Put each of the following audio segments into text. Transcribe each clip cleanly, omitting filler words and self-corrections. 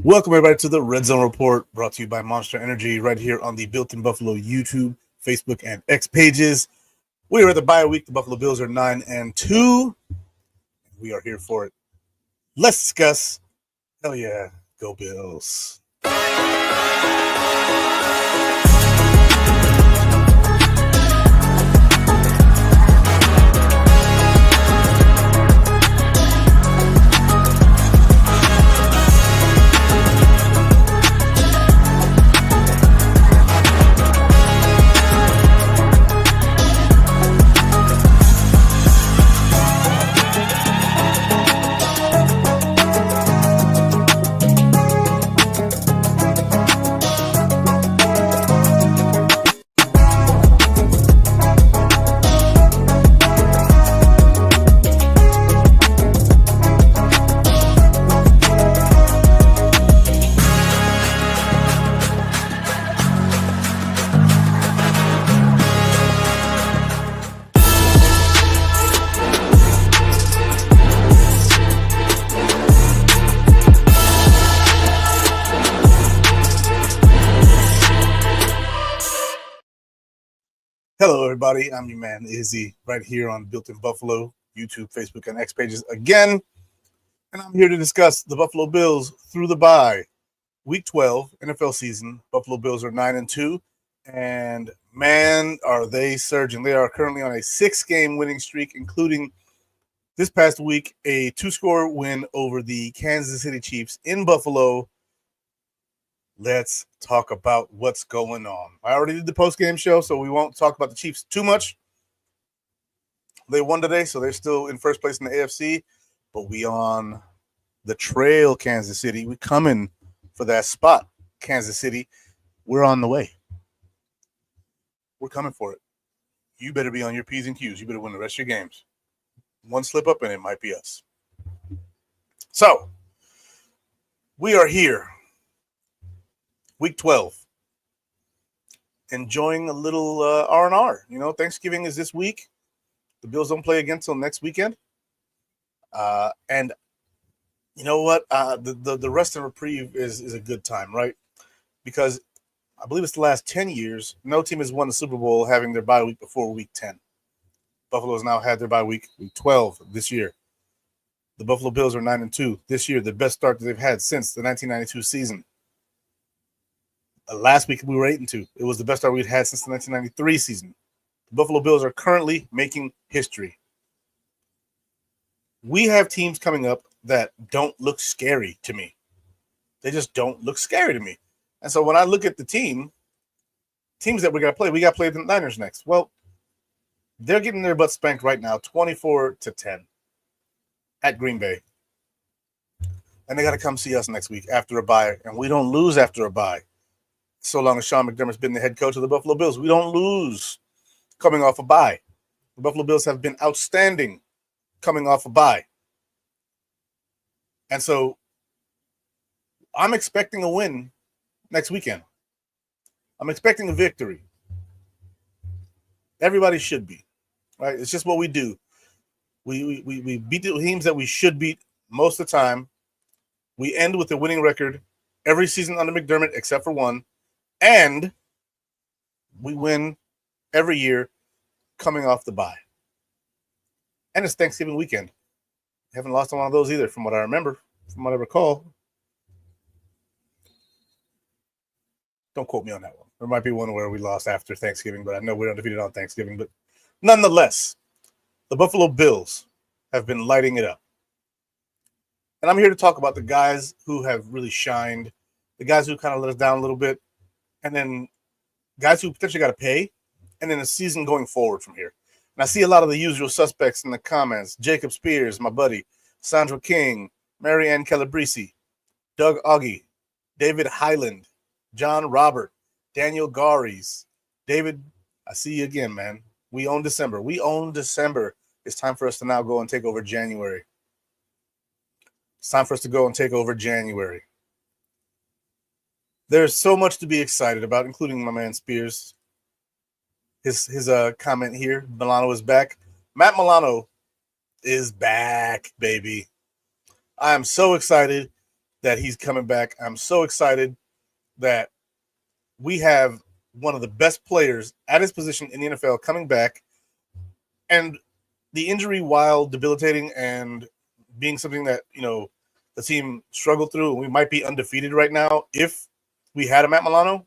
Welcome, everybody, to the Redzone Report, brought to you by Monster Energy, right here on the Built in Buffalo YouTube, Facebook, and X pages. We are at the bye week. The Buffalo Bills are 9-2. We are here for it. Let's discuss. Hell yeah, go Bills. Hello, everybody. I'm your man, Izzy, right here on Built in Buffalo, YouTube, Facebook, and X pages again. And I'm here to discuss the Buffalo Bills through the bye. Week 12, NFL season. Buffalo Bills are 9-2. And man, are they surging. They are currently on a 6-game winning streak, including this past week, a 2-score win over the Kansas City Chiefs in Buffalo. Let's talk about what's going on. I already did the post-game show, so we won't talk about the Chiefs too much. They won today, so they're still in first place in the AFC. But we on the trail, Kansas City. We coming for that spot, Kansas City. We're on the way. We're coming for it. You better be on your P's and Q's. You better win the rest of your games. One slip up, and it might be us. So, we are here. Week 12, enjoying a little R&R. You know, Thanksgiving is this week. The Bills don't play again until next weekend. And you know what? The rest and reprieve is a good time, right? Because I believe it's the last 10 years, no team has won the Super Bowl having their bye week before week 10. Buffalo has now had their bye week 12 this year. The Buffalo Bills are 9-2 this year, the best start that they've had since the 1992 season. Last week we were 8-2. It was the best start we'd had since the 1993 season. The Buffalo Bills are currently making history. We have teams coming up that don't look scary to me. They just don't look scary to me. And so when I look at the teams that we got to play the Niners next. Well, they're getting their butts spanked right now, 24-10 at Green Bay. And they got to come see us next week after a bye. And we don't lose after a bye. So long as Sean McDermott's been the head coach of the Buffalo Bills, we don't lose coming off a bye. The Buffalo Bills have been outstanding coming off a bye. And so I'm expecting a win next weekend. I'm expecting a victory. Everybody should be, right? It's just what we do. We beat the teams that we should beat most of the time. We end with a winning record every season under McDermott except for one. And we win every year coming off the bye. And it's Thanksgiving weekend. Haven't lost on one of those either, from what I remember, from what I recall. Don't quote me on that one. There might be one where we lost after Thanksgiving, but I know we're undefeated on Thanksgiving. But nonetheless, the Buffalo Bills have been lighting it up. And I'm here to talk about the guys who have really shined, the guys who kind of let us down a little bit, and then guys who potentially got to pay, and then the season going forward from here. And I see a lot of the usual suspects in the comments. Jacob Spears, my buddy, Sandra King, Marianne Calabrese, Doug Augie, David Highland, John Robert, Daniel Garies, David, I see you again, man. We own December. It's time for us to now go and take over January. It's time for us to go and take over January. There's so much to be excited about, including my man Spears. His comment here, Milano is back. Matt Milano is back, baby. I am so excited that he's coming back. I'm so excited that we have one of the best players at his position in the NFL coming back. And the injury, while debilitating and being something that, the team struggled through, and we might be undefeated right now. If we had a Matt Milano,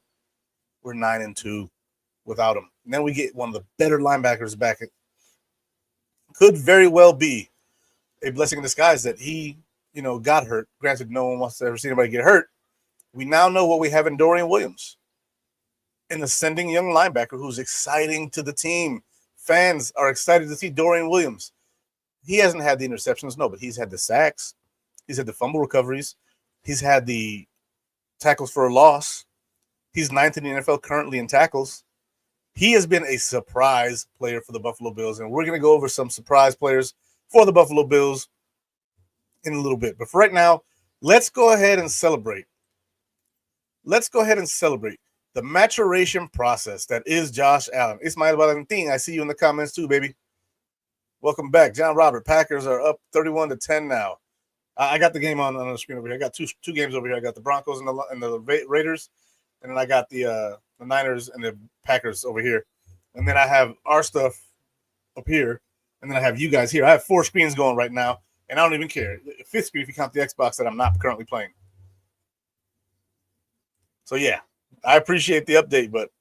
we're 9-2 without him. And then we get one of the better linebackers back. It could very well be a blessing in disguise that he, got hurt. Granted, no one wants to ever see anybody get hurt. We now know what we have in Dorian Williams, an ascending young linebacker who's exciting to the team. Fans are excited to see Dorian Williams. He hasn't had the interceptions, no, but he's had the sacks. He's had the fumble recoveries. He's had the tackles for a loss. He's 9th in the NFL currently in tackles. He has been a surprise player for the Buffalo Bills, and we're going to go over some surprise players for the Buffalo Bills in a little bit. But for right now, let's go ahead and celebrate. Let's go ahead and celebrate the maturation process that is Josh Allen. Ismail Valentin, I see you in the comments too, baby. Welcome back. John Robert, Packers are up 31-10 now. I got the game on the screen over here. I got two games over here. I got the Broncos and the Raiders, and then I got the Niners and the Packers over here. And then I have our stuff up here, and then I have you guys here. I have 4 screens going right now, and I don't even care. 5th screen if you count the Xbox that I'm not currently playing. So, yeah, I appreciate the update, but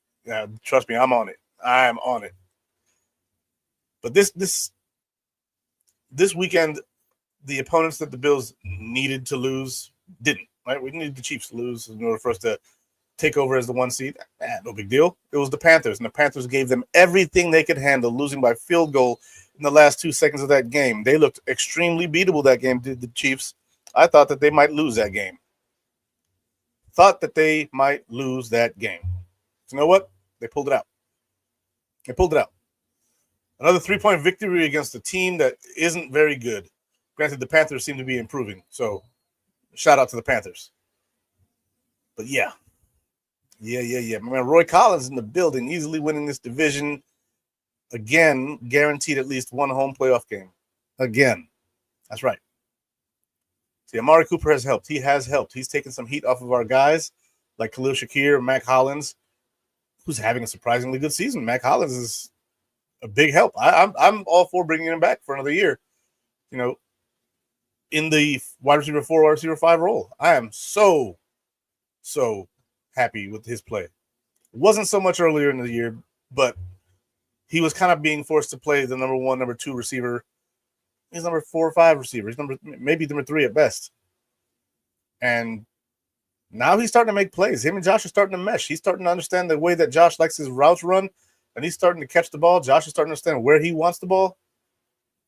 trust me, I'm on it. I'm on it. But this weekend, the opponents that the Bills needed to lose didn't, right? We needed the Chiefs to lose in order for us to take over as the 1 seed. No big deal. It was the Panthers, and the Panthers gave them everything they could handle, losing by field goal in the last 2 seconds of that game. They looked extremely beatable that game, did the Chiefs. I thought that they might lose that game. You know what? They pulled it out. Another 3-point victory against a team that isn't very good. Granted, the Panthers seem to be improving, so shout out to the Panthers. But yeah. My man Roy Collins in the building, easily winning this division. Again, guaranteed at least one home playoff game. Again. That's right. See, Amari Cooper has helped. He has helped. He's taken some heat off of our guys like Khalil Shakir, Mac Hollins, who's having a surprisingly good season. Mac Hollins is a big help. I'm all for bringing him back for another year. In the wide receiver 4, wide receiver 5 role. I am so happy with his play. It wasn't so much earlier in the year, but he was kind of being forced to play the number 1, number 2 receiver. He's number 4 or 5 receiver. He's maybe number 3 at best. And now he's starting to make plays. Him and Josh are starting to mesh. He's starting to understand the way that Josh likes his routes run, and he's starting to catch the ball. Josh is starting to understand where he wants the ball.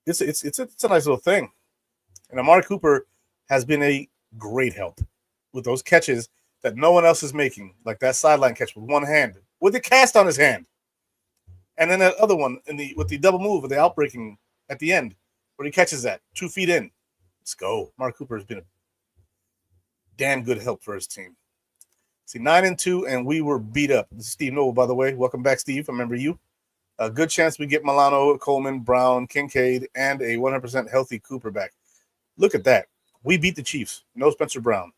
It's a nice little thing. And Amari Cooper has been a great help with those catches that no one else is making, like that sideline catch with one hand, with the cast on his hand. And then that other one with the double move, with the outbreaking at the end, where he catches that 2 feet in. Let's go. Amari Cooper has been a damn good help for his team. See, 9-2, and we were beat up. This is Steve Noble, by the way. Welcome back, Steve. I remember you. A good chance we get Milano, Coleman, Brown, Kincaid, and a 100% healthy Cooper back. Look at that. We beat the Chiefs. No Spencer Brown.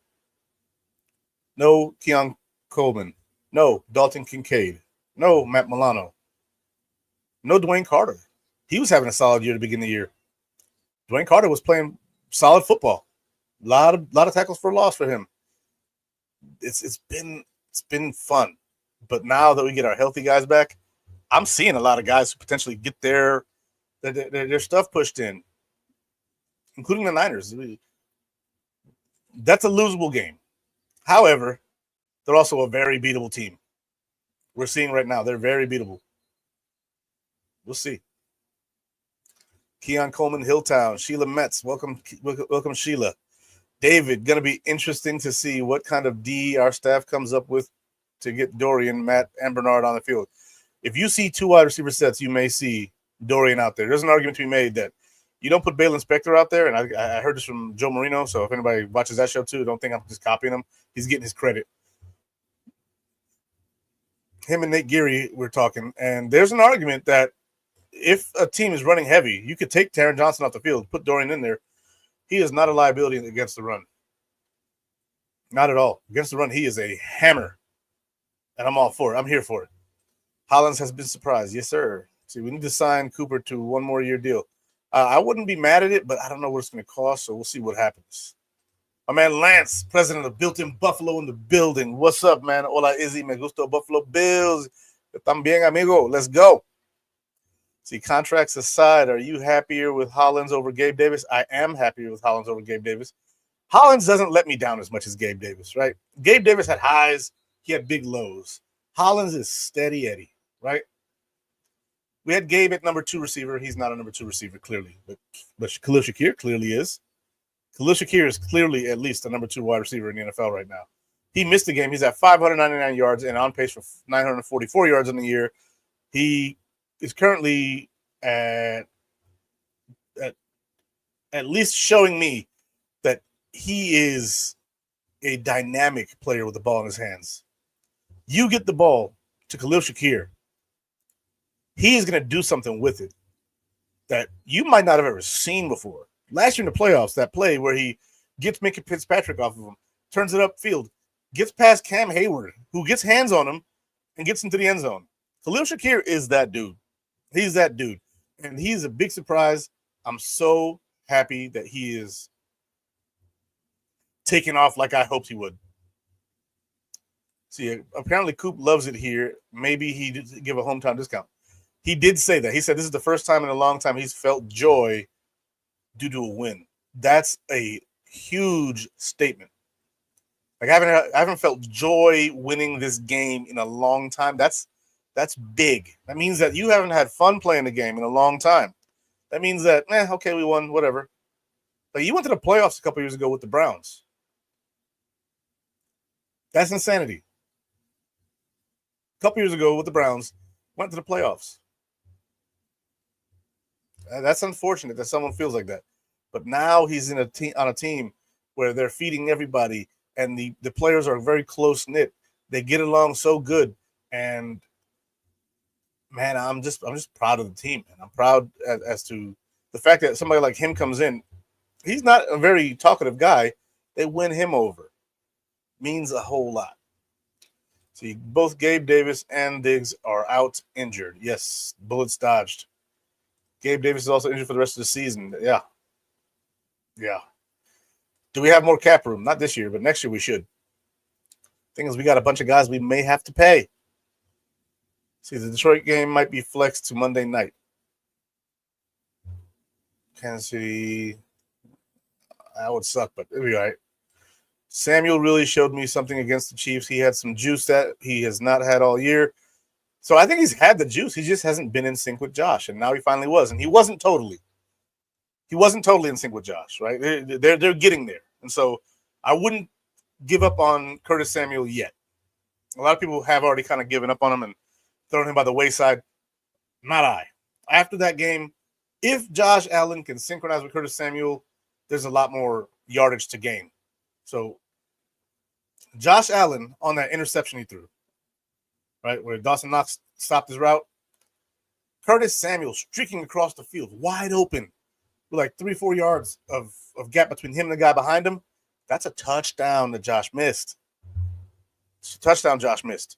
No Keon Coleman. No Dalton Kincaid. No Matt Milano. No Dwayne Carter. He was having a solid year to begin the year. Dwayne Carter was playing solid football. A lot of tackles for loss for him. It's been fun. But now that we get our healthy guys back, I'm seeing a lot of guys who potentially get their stuff pushed in, including the Niners. That's a losable game. However, they're also a very beatable team. We're seeing right now they're very beatable. We'll see. Keon Coleman, Hilltown, Sheila Metz. Welcome, Sheila. David, going to be interesting to see what kind of D our staff comes up with to get Dorian, Matt, and Bernard on the field. If you see 2 wide receiver sets, you may see Dorian out there. There's an argument to be made that you don't put Balen Spector out there, and I heard this from Joe Marino, so if anybody watches that show too, don't think I'm just copying him. He's getting his credit. Him and Nate Geary were talking, and there's an argument that if a team is running heavy, you could take Taron Johnson off the field, put Dorian in there. He is not a liability against the run. Not at all. Against the run, he is a hammer. And I'm all for it. I'm here for it. Hollins has been surprised. Yes, sir. See, we need to sign Cooper to one more year deal. I wouldn't be mad at it, but I don't know what it's going to cost, so we'll see what happens. My man Lance, president of Built-In Buffalo in the building. What's up, man? Hola, Izzy. Me gusto Buffalo Bills. También, amigo. Let's go. See, contracts aside, are you happier with Hollins over Gabe Davis? I am happier with Hollins over Gabe Davis. Hollins doesn't let me down as much as Gabe Davis, right? Gabe Davis had highs. He had big lows. Hollins is steady Eddie, right? We had Gabe at number 2 receiver. He's not a number 2 receiver, clearly. But Khalil Shakir clearly is. Khalil Shakir is clearly at least a number 2 wide receiver in the NFL right now. He missed the game. He's at 599 yards and on pace for 944 yards in the year. He is currently at least showing me that he is a dynamic player with the ball in his hands. You get the ball to Khalil Shakir, he is going to do something with it that you might not have ever seen before. Last year in the playoffs, that play where he gets Minkah Fitzpatrick off of him, turns it upfield, gets past Cam Hayward, who gets hands on him and gets into the end zone. Khalil Shakir is that dude. He's that dude. And he's a big surprise. I'm so happy that he is taking off like I hoped he would. See, apparently Coop loves it here. Maybe he did give a hometown discount. He did say that. He said this is the first time in a long time he's felt joy due to a win. That's a huge statement. Like I haven't felt joy winning this game in a long time. That's big. That means that you haven't had fun playing the game in a long time. That means that, okay, we won, whatever. But you went to the playoffs a couple years ago with the Browns. That's insanity. A couple years ago with the Browns, went to the playoffs. That's unfortunate that someone feels like that. But now he's in on a team where they're feeding everybody, and the players are very close-knit. They get along so good. And, man, I'm just proud of the team. And I'm proud as to the fact that somebody like him comes in. He's not a very talkative guy. They win him over. Means a whole lot. See, both Gabe Davis and Diggs are out injured. Yes, bullets dodged. Gabe Davis is also injured for the rest of the season. Yeah. Do we have more cap room? Not this year, but next year we should. Thing is, we got a bunch of guys we may have to pay. See, the Detroit game might be flexed to Monday night. Kansas City, that would suck, but it'll be all right. Samuel really showed me something against the Chiefs. He had some juice that he has not had all year. So I think he's had the juice. He just hasn't been in sync with Josh, and now he finally was. And he wasn't totally in sync with Josh, right? They're getting there. And so I wouldn't give up on Curtis Samuel yet. A lot of people have already kind of given up on him and thrown him by the wayside. Not I. After that game, if Josh Allen can synchronize with Curtis Samuel, there's a lot more yardage to gain. So Josh Allen on that interception he threw, right, where Dawson Knox stopped his route, Curtis Samuel streaking across the field, wide open, with like 3-4 yards of gap between him and the guy behind him. That's a touchdown that Josh missed. It's a touchdown Josh missed.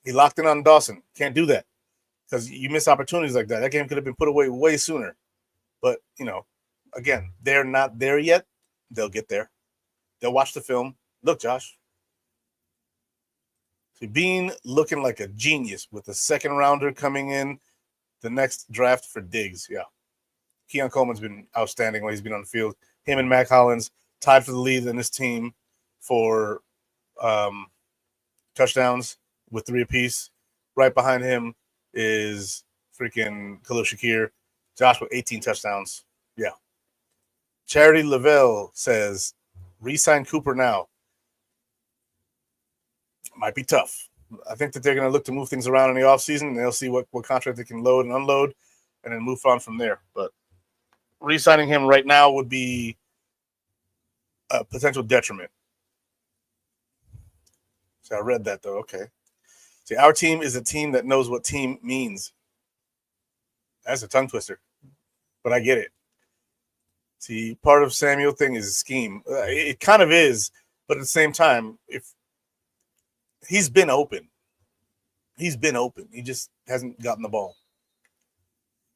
He locked in on Dawson. Can't do that because you miss opportunities like that. That game could have been put away way sooner. But, again, they're not there yet. They'll get there. They'll watch the film. Look, Josh. See, Bean looking like a genius with the second rounder coming in the next draft for Diggs. Yeah. Keon Coleman's been outstanding when he's been on the field. Him and Mac Hollins tied for the lead in this team for touchdowns with 3 apiece. Right behind him is freaking Khalil Shakir. Josh with 18 touchdowns. Yeah. Charity Lavelle says, re-sign Cooper now. Might be tough. I think that they're going to look to move things around in the offseason, and they'll see what contract they can load and unload and then move on from there. But re-signing him right now would be a potential detriment. So I read that, though. Okay. See, our team is a team that knows what team means. That's a tongue twister, but I get it. See, part of Samuel thing is a scheme. It kind of is, But at the same time, if he's been open, he just hasn't gotten the ball.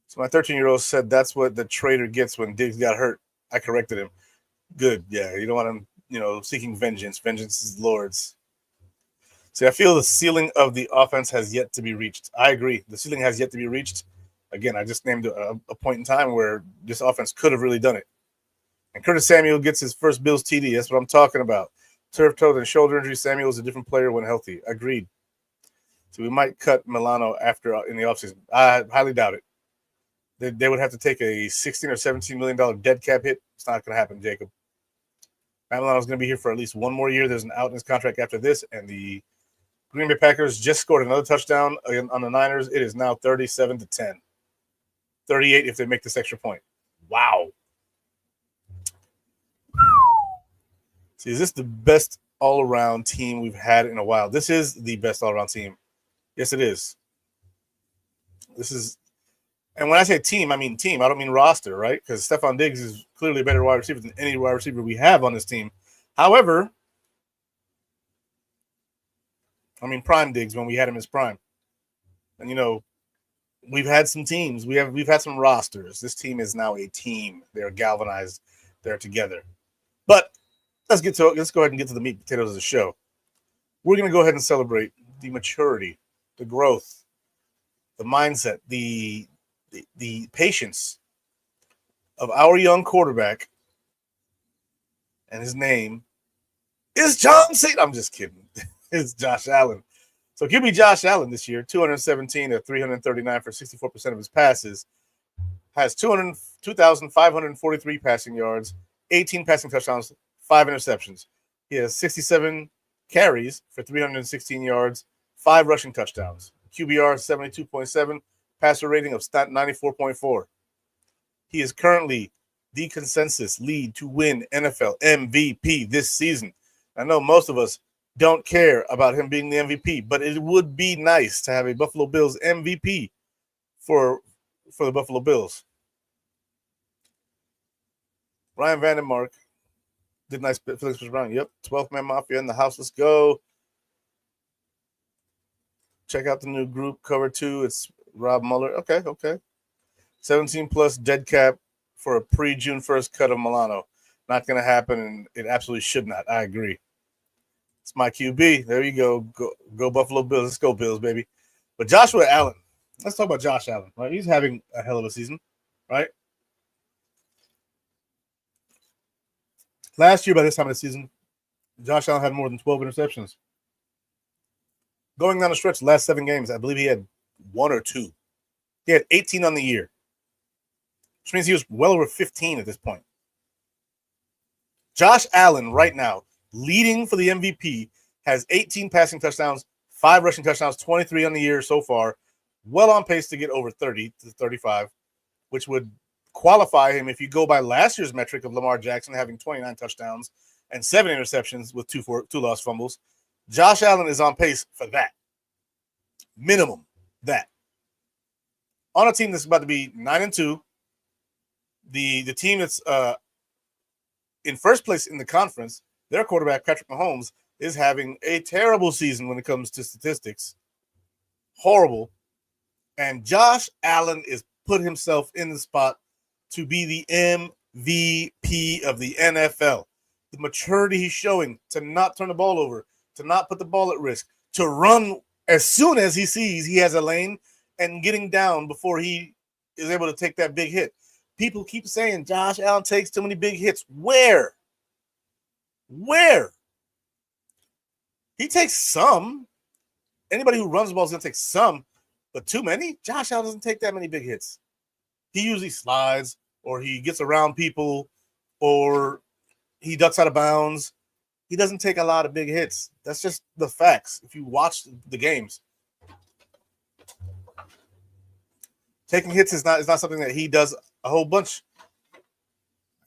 So my 13-year-old said that's what the traitor gets when Diggs got hurt. I corrected him. Good, yeah. You don't want him, seeking vengeance. Vengeance is Lord's. See, I feel the ceiling of the offense has yet to be reached. I agree. The ceiling has yet to be reached. Again, I just named a point in time where this offense could have really done it. And Curtis Samuel gets his first Bills TD. That's what I'm talking about. Turf toe and shoulder injury. Samuel is a different player when healthy. Agreed. So we might cut Milano after in the offseason. I highly doubt it. They would have to take a $16 or $17 million dead cap hit. It's not going to happen, Jacob. Matt Milano's going to be here for at least one more year. There's an out in his contract after this, and the Green Bay Packers just scored another touchdown on the Niners. It is now 37-10. 38 if they make this extra point. Wow. See, is this the best all-around team we've had in a while? This is the best all-around team. Yes, it is. This is, and when I say team, I mean team. I don't mean roster, right? Because Stephon Diggs is clearly a better wide receiver than any wide receiver we have on this team. However, I mean prime Diggs when we had him as prime. And we've had some teams. We've had some rosters. This team is now a team. They're galvanized. They're together. But let's go ahead and get to the meat and potatoes of the show. We're going to go ahead and celebrate the maturity, the growth, the mindset, the patience of our young quarterback. And his name is John Cena. I'm just kidding. It's Josh Allen. So give me Josh Allen this year, 217 to 339 for 64% of his passes, has 2,543 passing yards, 18 passing touchdowns, 5 interceptions. He has 67 carries for 316 yards, 5 rushing touchdowns. QBR 72.7, passer rating of 94.4. He is currently the consensus lead to win NFL MVP this season. I know most of us don't care about him being the MVP, but it would be nice to have a Buffalo Bills MVP for the Buffalo Bills. Ryan Vandenmark did nice. Felix Brown. Yep, 12th Man Mafia in the house. Let's go. Check out the new group cover 2. It's Rob Mueller. Okay. 17 plus dead cap for a pre-June 1st cut of Milano. Not going to happen, and it absolutely should not. I agree. It's my QB. There you go. Go Buffalo Bills. Let's go Bills, baby. But Joshua Allen. Let's talk about Josh Allen. Right? He's having a hell of a season, right? Last year, by this time of the season, Josh Allen had more than 12 interceptions. Going down the stretch, the last 7 games, I believe he had 1 or 2. He had 18 on the year, which means he was well over 15 at this point. Josh Allen right now, leading for the MVP, has 18 passing touchdowns, 5 rushing touchdowns, 23 on the year so far, well on pace to get over 30 to 35, which would qualify him if you go by last year's metric of Lamar Jackson having 29 touchdowns and 7 interceptions with 2 lost fumbles. Josh Allen is on pace for that. Minimum that. On a team that's about to be 9-2, the team that's in first place in the conference, their quarterback, Patrick Mahomes, is having a terrible season when it comes to statistics. Horrible. And Josh Allen is put himself in the spot to be the MVP of the NFL. The maturity he's showing to not turn the ball over, to not put the ball at risk, to run as soon as he sees he has a lane and getting down before he is able to take that big hit. People keep saying Josh Allen takes too many big hits. Where? He takes some. Anybody who runs the ball is going to take some, but too many? Josh Allen doesn't take that many big hits. He usually slides, or he gets around people, or he ducks out of bounds. He doesn't take a lot of big hits. That's just the facts. If you watch the games, taking hits is not something that he does a whole bunch.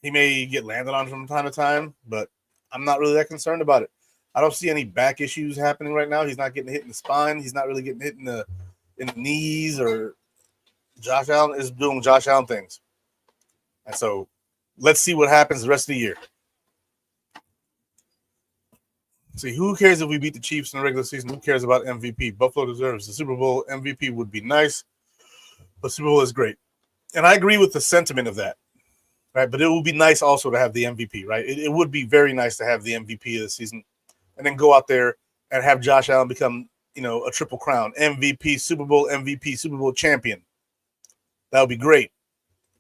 He may get landed on from time to time, but I'm not really that concerned about it. I don't see any back issues happening right now. He's not getting hit in the spine. He's not really getting hit in the knees. Or Josh Allen is doing Josh Allen things. And so let's see what happens the rest of the year. See, who cares if we beat the Chiefs in the regular season? Who cares about MVP? Buffalo deserves the Super Bowl. MVP would be nice, but Super Bowl is great. And I agree with the sentiment of that, right? But it would be nice also to have the MVP, right? It would be very nice to have the MVP of the season and then go out there and have Josh Allen become, a triple crown, MVP, Super Bowl champion. That would be great.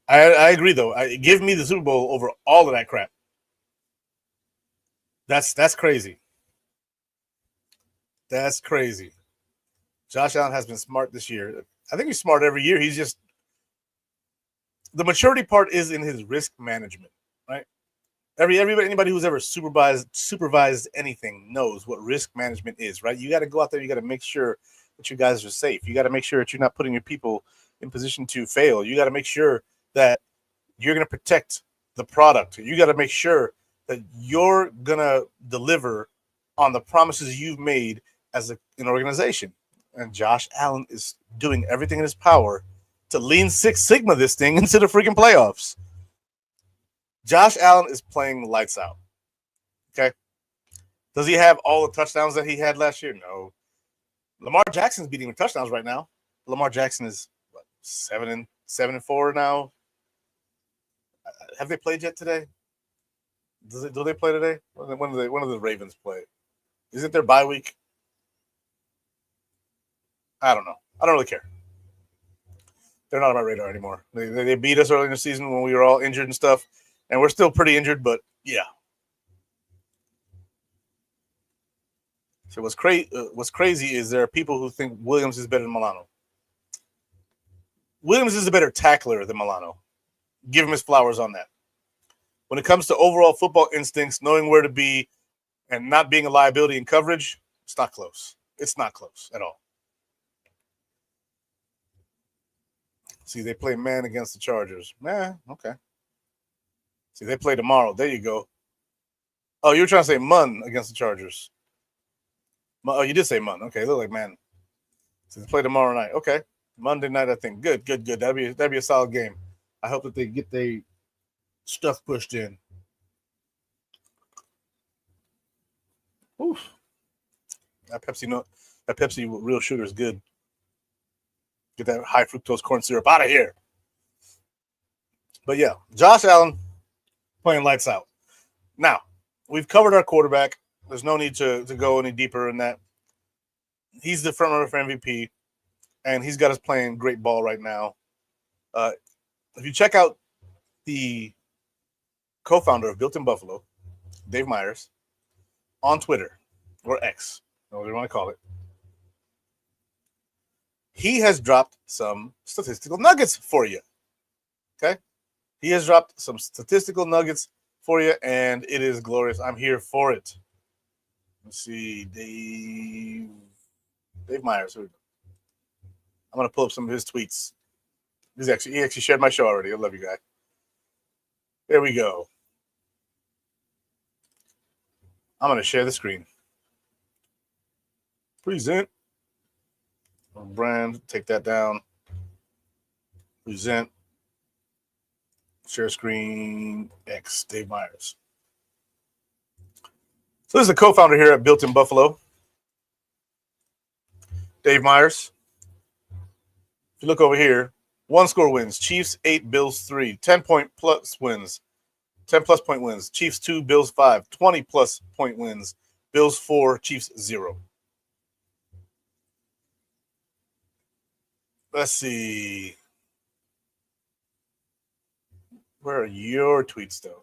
I agree, though. Give me the Super Bowl over all of that crap. That's crazy. That's crazy. Josh Allen has been smart this year. I think he's smart every year. He's just the maturity part is in his risk management, right? Anybody who's ever supervised anything knows what risk management is, right? You got to go out there. You got to make sure that you guys are safe. You got to make sure that you're not putting your people in position to fail. You got to make sure that you're going to protect the product. You got to make sure that you're going to deliver on the promises you've made as an organization. And Josh Allen is doing everything in his power to lean Six Sigma this thing into the freaking playoffs. Josh Allen is playing lights out. Okay. Does he have all the touchdowns that he had last year? No. Lamar Jackson's beating him in touchdowns right now. Lamar Jackson is 7-4 now. Have they played yet today? Do they play today? When do the Ravens play? Is it their bye week? I don't know. I don't really care. They're not on my radar anymore. They beat us early in the season when we were all injured and stuff, and we're still pretty injured, but yeah. So what's crazy is there are people who think Williams is better than Milano. Williams is a better tackler than Milano. Give him his flowers on that. When it comes to overall football instincts, knowing where to be, and not being a liability in coverage, it's not close. It's not close at all. See, they play man against the Chargers. Okay. See, they play tomorrow. There you go. Oh, you were trying to say Mun against the Chargers. Oh, you did say Mun. Okay, look like man. So they play tomorrow night. Okay. Monday night, I think. Good. That'd be a solid game. I hope that they get their stuff pushed in. Oof. That Pepsi real sugar is good. Get that high fructose corn syrup out of here. But yeah, Josh Allen playing lights out. Now, we've covered our quarterback. There's no need to go any deeper in that. He's the front runner for MVP, and he's got us playing great ball right now. If you check out the co-founder of Built in Buffalo, Dave Myers, on Twitter, or X, whatever you want to call it, he has dropped some statistical nuggets for you. Okay? He has dropped some statistical nuggets for you, and it is glorious. I'm here for it. Let's see. Dave Myers. I'm going to pull up some of his tweets. He actually shared my show already. I love you, guy. There we go. I'm going to share the screen. Present. Brand, take that down. Present. Share screen. X. Dave Myers. So this is the co-founder here at Built in Buffalo. Dave Myers. If you look over here, 1-score wins. Chiefs 8, Bills 3. 10-plus wins. 10-plus point wins. Chiefs 2, Bills 5. 20-plus point wins. Bills 4, Chiefs 0. Let's see. Where are your tweets, though?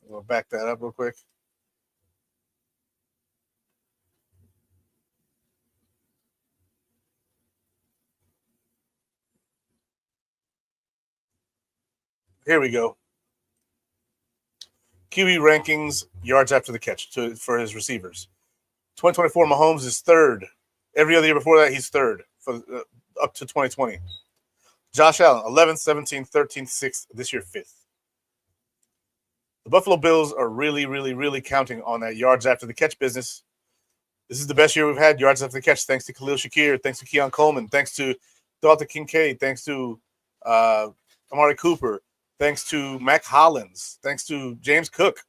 We'll back that up real quick. Here we go. QB rankings, yards after the catch for his receivers. 2024, Mahomes is third. Every other year before that, he's third for up to 2020. Josh Allen, 11th, 17th, 13th, 6th. This year, 5th. The Buffalo Bills are really, really, really counting on that yards after the catch business. This is the best year we've had yards after the catch, thanks to Khalil Shakir, thanks to Keon Coleman, thanks to Dalton Kincaid, thanks to Amari Cooper, thanks to Mac Hollins, thanks to James Cook.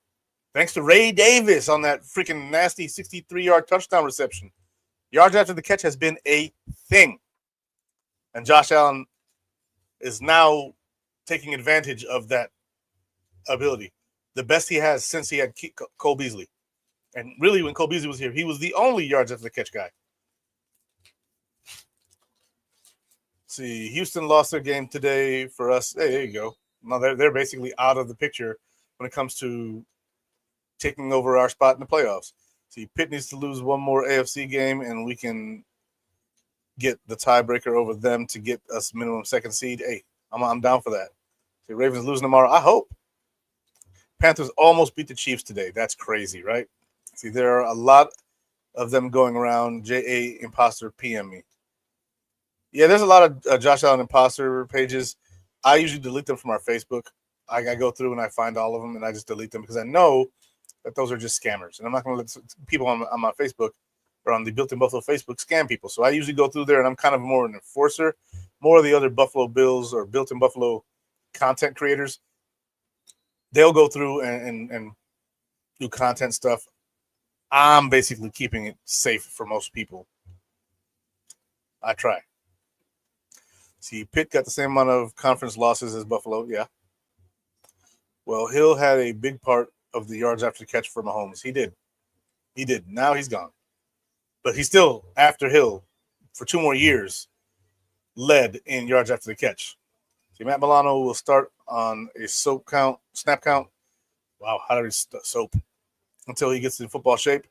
Thanks to Ray Davis on that freaking nasty 63-yard touchdown reception. Yards after the catch has been a thing. And Josh Allen is now taking advantage of that ability. The best he has since he had Cole Beasley. And really, when Cole Beasley was here, he was the only yards after the catch guy. See, Houston lost their game today for us. Hey, there you go. Now they're basically out of the picture when it comes to taking over our spot in the playoffs. See, Pitt needs to lose one more AFC game, and we can get the tiebreaker over them to get us minimum second seed. Hey, I'm down for that. See, Ravens losing tomorrow. I hope. Panthers almost beat the Chiefs today. That's crazy, right? See, there are a lot of them going around. JA Imposter PM me. Yeah, there's a lot of Josh Allen Imposter pages. I usually delete them from our Facebook. I go through and I find all of them, and I just delete them because I know that those are just scammers. And I'm not going to let people on my Facebook or on the Built in Buffalo Facebook scam people. So I usually go through there, and I'm kind of more an enforcer. More of the other Buffalo Bills or Built in Buffalo content creators, they'll go through and do content stuff. I'm basically keeping it safe for most people. I try. See, Pitt got the same amount of conference losses as Buffalo. Yeah. Well, Hill had a big part of the yards after the catch for Mahomes. He did. Now he's gone. But he's still, after Hill, for 2 more years, led in yards after the catch. See, Matt Milano will start on a snap count. Wow, how do we soap? Until he gets in football shape.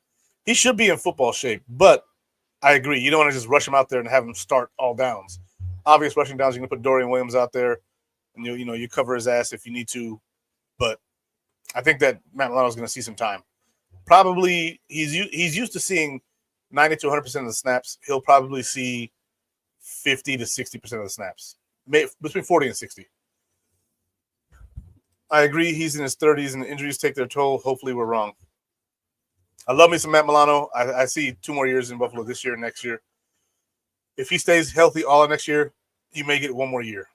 He should be in football shape, but I agree. You don't want to just rush him out there and have him start all downs. Obvious rushing downs, you're going to put Dorian Williams out there, and you cover his ass if you need to. But I think that Matt Milano is going to see some time. Probably he's used to seeing 90 to 100% of the snaps. He'll probably see 50 to 60% of the snaps, between 40 and 60. I agree. He's in his 30s, and the injuries take their toll. Hopefully, we're wrong. I love me some Matt Milano. I see 2 more years in Buffalo this year and next year. If he stays healthy all of next year, he may get 1 more year.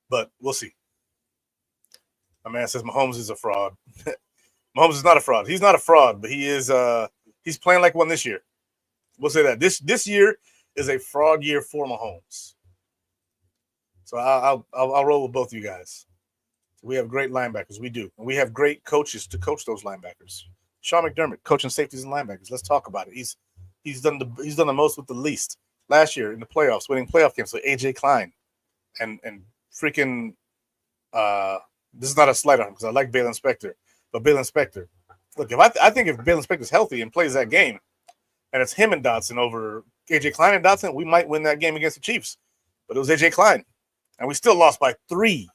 But we'll see. My man says Mahomes is a fraud. Mahomes is not a fraud. He's not a fraud, but he is. He's playing like one this year. We'll say that this year is a fraud year for Mahomes. So I'll roll with both of you guys. We have great linebackers. We do, and we have great coaches to coach those linebackers. Sean McDermott coaching safeties and linebackers. Let's talk about it. He's done the most with the least. Last year in the playoffs, winning playoff games with AJ Klein, and freaking. This is not a slight on him because I like Balen Spector, but Balen Spector. Look, I think if Balen Spector's healthy and plays that game, and it's him and Dotson over AJ Klein and Dotson, we might win that game against the Chiefs. But it was AJ Klein, and we still lost by 3.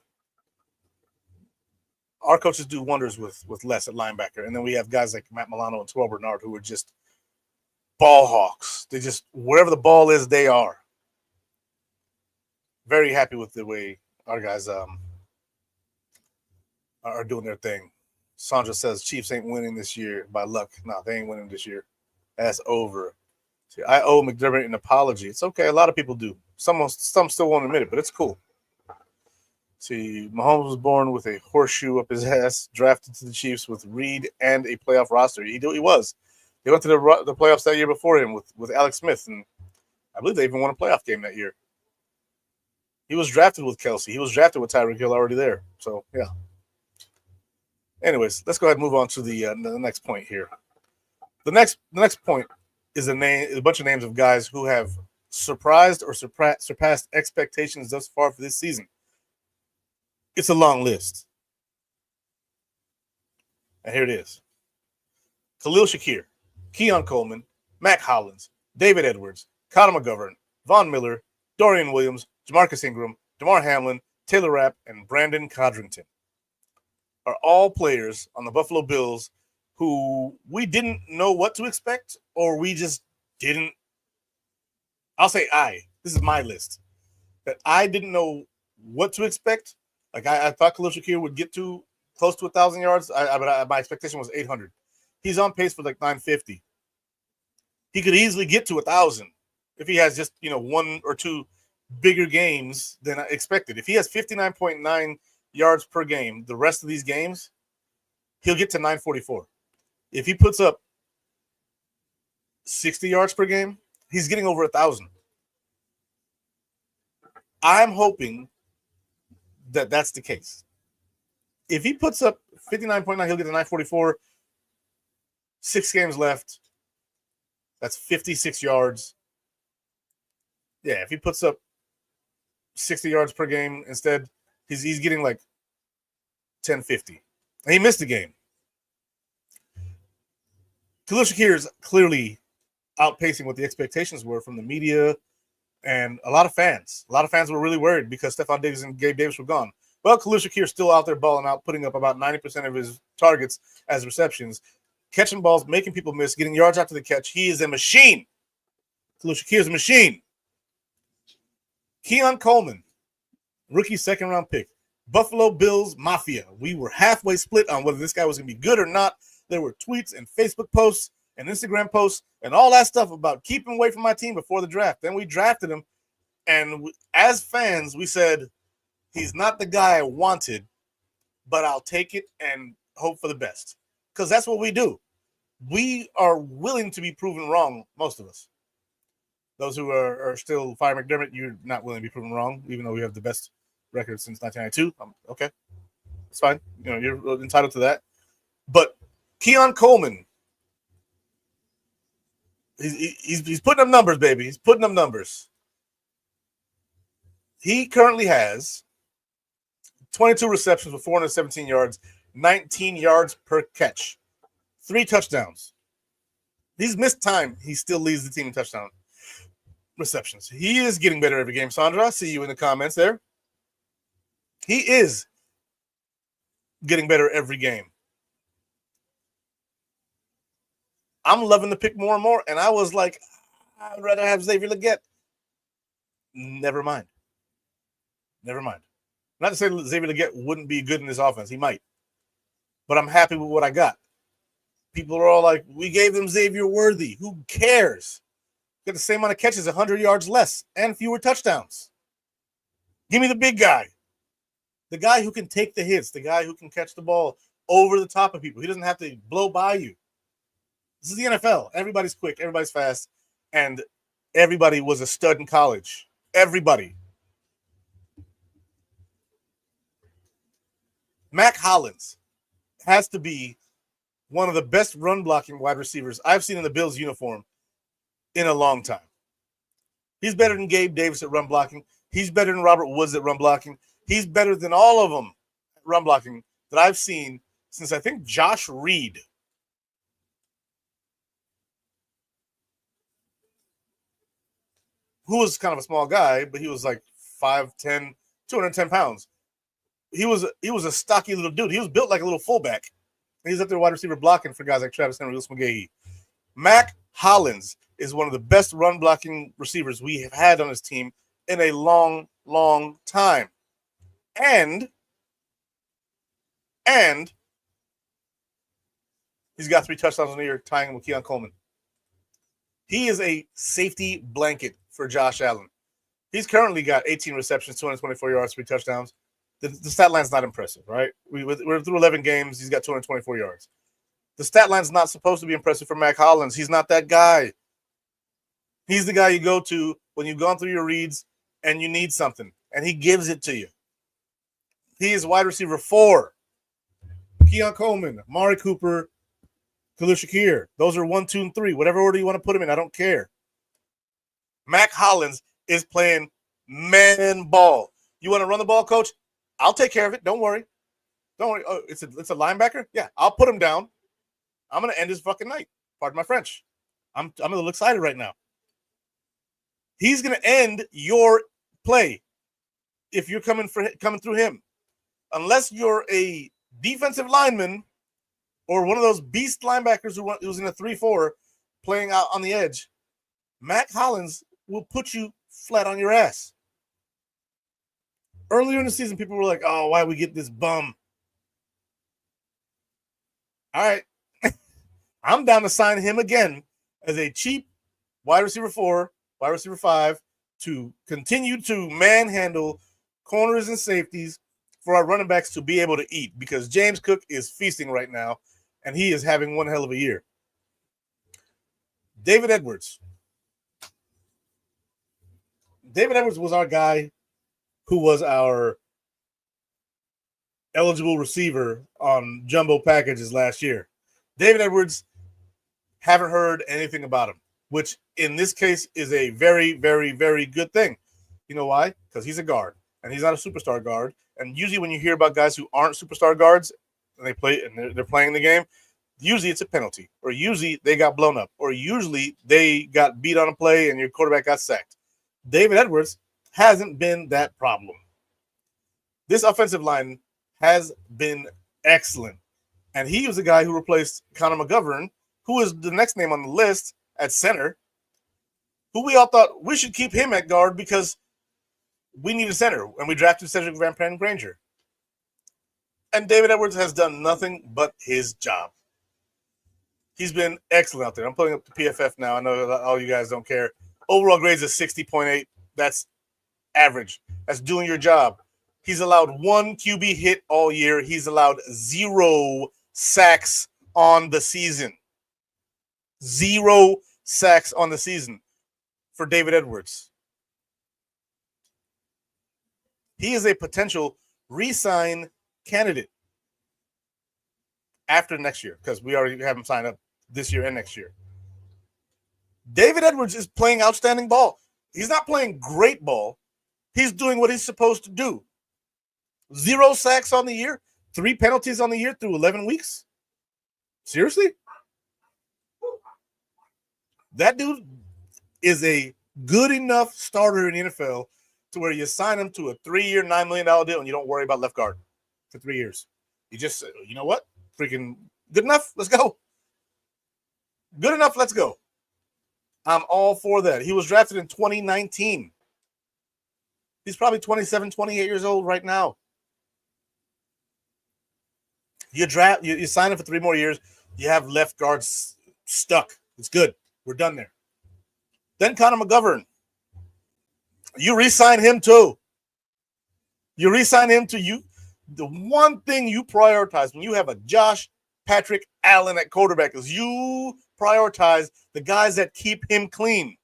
Our coaches do wonders with less at linebacker, and then we have guys like Matt Milano and Terrell Bernard who are just ball hawks. They just wherever the ball is, they are. Very happy with the way our guys are doing their thing. Sandra says Chiefs ain't winning this year by luck. No, they ain't winning this year. That's over. See, I owe McDermott an apology. It's okay. A lot of people do. Some still won't admit it, but it's cool. See, Mahomes was born with a horseshoe up his ass, drafted to the Chiefs with Reed and a playoff roster. He was. They went to the playoffs that year before him with Alex Smith, and I believe they even won a playoff game that year. He was drafted with Kelsey. He was drafted with Tyreek Hill already there. So, yeah. Anyways, let's go ahead and move on to the next point here. The next point is a bunch of names of guys who have surprised or surpassed expectations thus far for this season. It's a long list. And here it is. Khalil Shakir, Keon Coleman, Mac Hollins, David Edwards, Connor McGovern, Von Miller, Dorian Williams, Jamarcus Ingram, DeMar Hamlin, Taylor Rapp, and Brandon Codrington are all players on the Buffalo Bills who we didn't know what to expect, or we just didn't. I'll say this is my list, that I didn't know what to expect. Like I thought Khalil Shakir would get to close to 1,000 yards, but my expectation was 800. He's on pace for like 950. He could easily get to 1,000 if he has just 1 or 2 bigger games than I expected. If he has 59.9 yards per game, the rest of these games, he'll get to 944. If he puts up 60 yards per game, he's getting over 1,000. I'm hoping that that's the case. If he puts up 59.9, he'll get to 944. 6 games left. That's 56 yards. Yeah, if he puts up 60 yards per game instead, he's getting like 1050. And he missed the game. Khalil Shakir is clearly outpacing what the expectations were from the media and a lot of fans. A lot of fans were really worried because Stephon Diggs and Gabe Davis were gone. Well, Khalil Shakir is still out there balling out, putting up about 90% of his targets as receptions, catching balls, making people miss, getting yards after the catch. He is a machine. Khalil Shakir is a machine. Keon Coleman, rookie second-round pick. Buffalo Bills Mafia. We were halfway split on whether this guy was going to be good or not. There were tweets and Facebook posts and Instagram posts and all that stuff about keeping away from my team before the draft. Then we drafted him, and as fans, we said, he's not the guy I wanted, but I'll take it and hope for the best. Because that's what we do. We are willing to be proven wrong, most of us. Those who are still Fire McDermott, you're not willing to be proven wrong, even though we have the best record since 1992. Okay, it's fine. You know, you're entitled to that. But Keon Coleman, he's putting up numbers, baby. He's putting up numbers. He currently has 22 receptions with 417 yards, 19 yards per catch, 3 touchdowns. He's missed time. He still leads the team in touchdown receptions. He is getting better every game. Sandra, I see you in the comments there. He is getting better every game. I'm loving the pick more and more, and I was like, I'd rather have Xavier Legette. Never mind. Not to say that Xavier Legette wouldn't be good in this offense. He might. But I'm happy with what I got. People are all like, we gave them Xavier Worthy. Who cares? Get the same amount of catches, 100 yards less, and fewer touchdowns. Give me the big guy. The guy who can take the hits. The guy who can catch the ball over the top of people. He doesn't have to blow by you. This is the NFL. Everybody's quick. Everybody's fast. And everybody was a stud in college. Everybody. Mac Hollins has to be one of the best run-blocking wide receivers I've seen in the Bills uniform in a long time. He's better than Gabe Davis at run blocking. He's better than Robert Woods at run blocking. He's better than all of them at run blocking that I've seen since, I think, Josh Reed. Who was kind of a small guy, but he was like 5'10", 210 pounds. He was a stocky little dude. He was built like a little fullback. And he's up there wide receiver blocking for guys like Travis Henry, Willis McGahee. Mac Hollins is one of the best run blocking receivers we have had on this team in a long, long time. And he's got 3 touchdowns in the year, tying him with Keon Coleman. He is a safety blanket for Josh Allen. He's currently got 18 receptions, 224 yards, 3 touchdowns. The stat line's not impressive, right? We're through 11 games. He's got 224 yards. The stat line's not supposed to be impressive for Mac Hollins. He's not that guy. He's the guy you go to when you've gone through your reads and you need something, and he gives it to you. He is wide receiver 4. Keon Coleman, Amari Cooper, Khalil Shakir. Those are 1, 2, and 3. Whatever order you want to put them in, I don't care. Mac Hollins is playing man ball. You want to run the ball, coach? I'll take care of it. Don't worry. Don't worry. Oh, it's a linebacker? Yeah, I'll put him down. I'm going to end his fucking night. Pardon my French. I'm a little excited right now. He's going to end your play if you're coming through him. Unless you're a defensive lineman or one of those beast linebackers who's in a 3-4 playing out on the edge, Mac Hollins will put you flat on your ass. Earlier in the season, people were like, oh, why we get this bum? All right. I'm down to sign him again as a cheap wide receiver 4, wide receiver 5 to continue to manhandle corners and safeties for our running backs to be able to eat, because James Cook is feasting right now, and he is having one hell of a year. David Edwards. David Edwards was our guy who was our eligible receiver on jumbo packages last year. David Edwards, haven't heard anything about him, which in this case is a very, very, very good thing. You know why? Because he's a guard, and he's not a superstar guard. And usually when you hear about guys who aren't superstar guards and they're playing the game, usually it's a penalty, or usually they got blown up, or usually they got beat on a play and your quarterback got sacked. David Edwards hasn't been that problem. This offensive line has been excellent. And he was the guy who replaced Connor McGovern, who is the next name on the list at center, who we all thought we should keep him at guard because we need a center, and we drafted Cedric Van Granger. And David Edwards has done nothing but his job. He's been excellent out there. I'm pulling up the PFF now. I know all you guys don't care. Overall grades is 60.8. That's average. That's doing your job. He's allowed one QB hit all year. He's allowed 0 sacks on the season. 0 sacks on the season for David Edwards. He is a potential re-sign candidate after next year, because we already have him signed up this year and next year. David Edwards is playing outstanding ball. He's not playing great ball. He's doing what he's supposed to do. 0 sacks on the year, 3 penalties on the year through 11 weeks. Seriously? That dude is a good enough starter in the NFL to where you sign him to a 3-year, $9 million deal and you don't worry about left guard for 3 years. You just say, you know what? Freaking good enough. Let's go. Good enough. Let's go. I'm all for that. He was drafted in 2019. He's probably 27, 28 years old right now. You sign him for 3 more years. You have left guards stuck. It's good. We're done there. Then Connor McGovern. You re-sign him too. You re-sign him to you. The one thing you prioritize when you have a Josh Patrick Allen at quarterback is you prioritize the guys that keep him clean.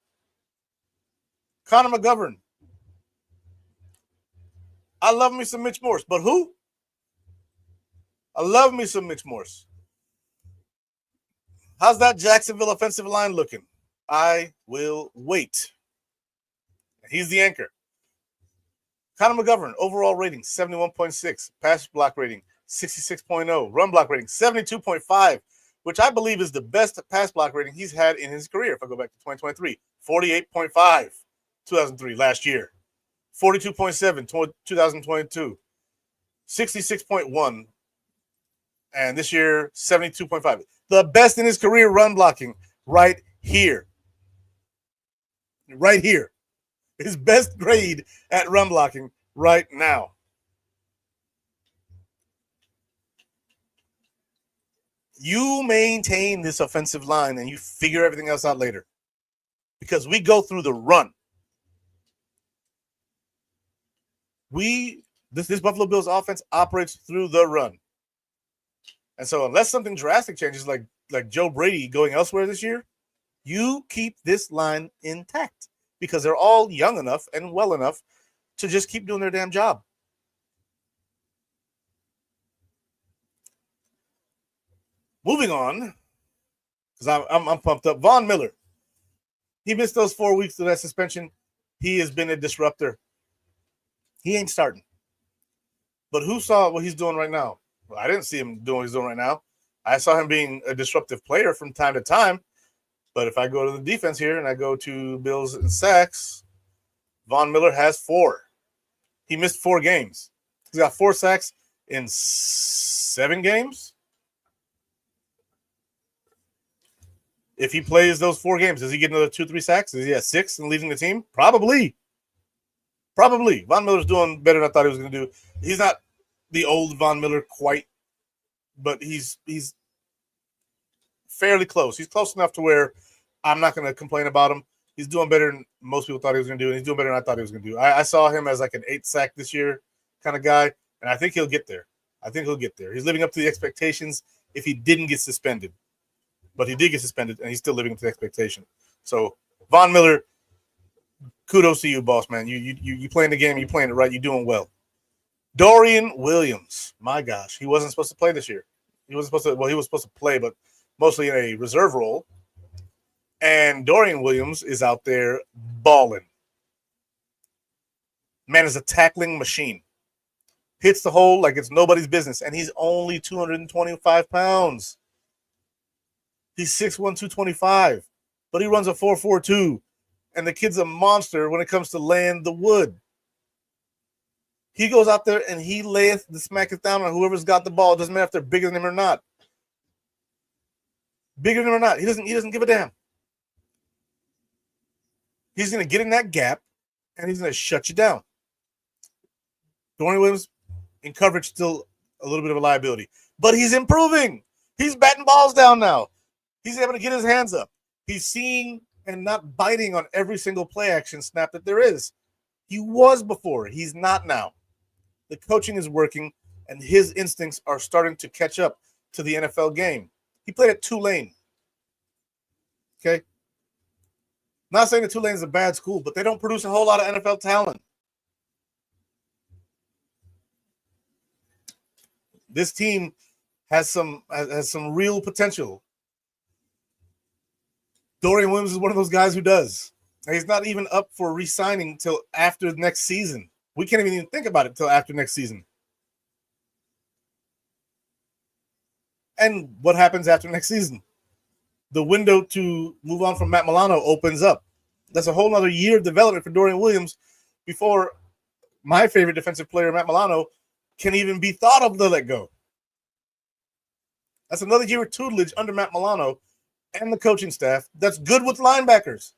Connor McGovern. I love me some Mitch Morse, but who? I love me some Mitch Morse. How's that Jacksonville offensive line looking? I will wait. He's the anchor. Connor McGovern, overall rating, 71.6. Pass block rating, 66.0. Run block rating, 72.5, which I believe is the best pass block rating he's had in his career. If I go back to 2023, 48.5, 2003, last year. 42.7, 2022. 66.1. And this year, 72.5. The best in his career run blocking right here. Right here. His best grade at run blocking right now. You maintain this offensive line and you figure everything else out later. Because we go through the run. This Buffalo Bills offense operates through the run. And so unless something drastic changes, like Joe Brady going elsewhere this year, you keep this line intact because they're all young enough and well enough to just keep doing their damn job. Moving on, because I'm pumped up. Von Miller. He missed those 4 weeks of that suspension. He has been a disruptor. He ain't starting. But who saw what he's doing right now? Well, I didn't see him doing what he's doing right now. I saw him being a disruptive player from time to time. But if I go to the defense here and I go to Bills and sacks, Von Miller has 4. He missed 4 games. He's got 4 sacks in 7 games. If he plays those 4 games, does he get another 2-3 sacks? Is he at 6 and leading the team? Probably. Von Miller's doing better than I thought he was going to do. He's not the old Von Miller quite, but he's fairly close. He's close enough to where I'm not going to complain about him. He's doing better than most people thought he was going to do, and he's doing better than I thought he was going to do. I saw him as like an 8 sack this year kind of guy, And I think he'll get there. He's living up to the expectations if he didn't get suspended. But he did get suspended, and he's still living up to the expectation. So, Von Miller, kudos to you, boss man. You playing the game, you playing it right, you're doing well. Dorian Williams, my gosh, he wasn't supposed to play this year. He was supposed to play, but mostly in a reserve role. And Dorian Williams is out there balling. Man is a tackling machine. Hits the hole like it's nobody's business, and he's only 225 pounds. He's 6'1", 225, but he runs a 4.42, and the kid's a monster when it comes to laying the wood. He goes out there and he layeth the smack it down on whoever's got the ball. It doesn't matter if they're bigger than him or not. Bigger than him or not, he doesn't give a damn. He's going to get in that gap, and he's going to shut you down. Dorian Williams in coverage still a little bit of a liability, but he's improving. He's batting balls down now. He's able to get his hands up. He's seeing and not biting on every single play action snap that there is. He was before. He's not now. The coaching is working, and his instincts are starting to catch up to the NFL game. He played at Tulane. Okay? Not saying that Tulane is a bad school, but they don't produce a whole lot of NFL talent. This team has some real potential. Dorian Williams is one of those guys who does. And he's not even up for re-signing till after next season. We can't even think about it till after next season. And what happens after next season? The window to move on from Matt Milano opens up. That's a whole other year of development for Dorian Williams before my favorite defensive player, Matt Milano, can even be thought of to let go. That's another year of tutelage under Matt Milano and the coaching staff that's good with linebackers.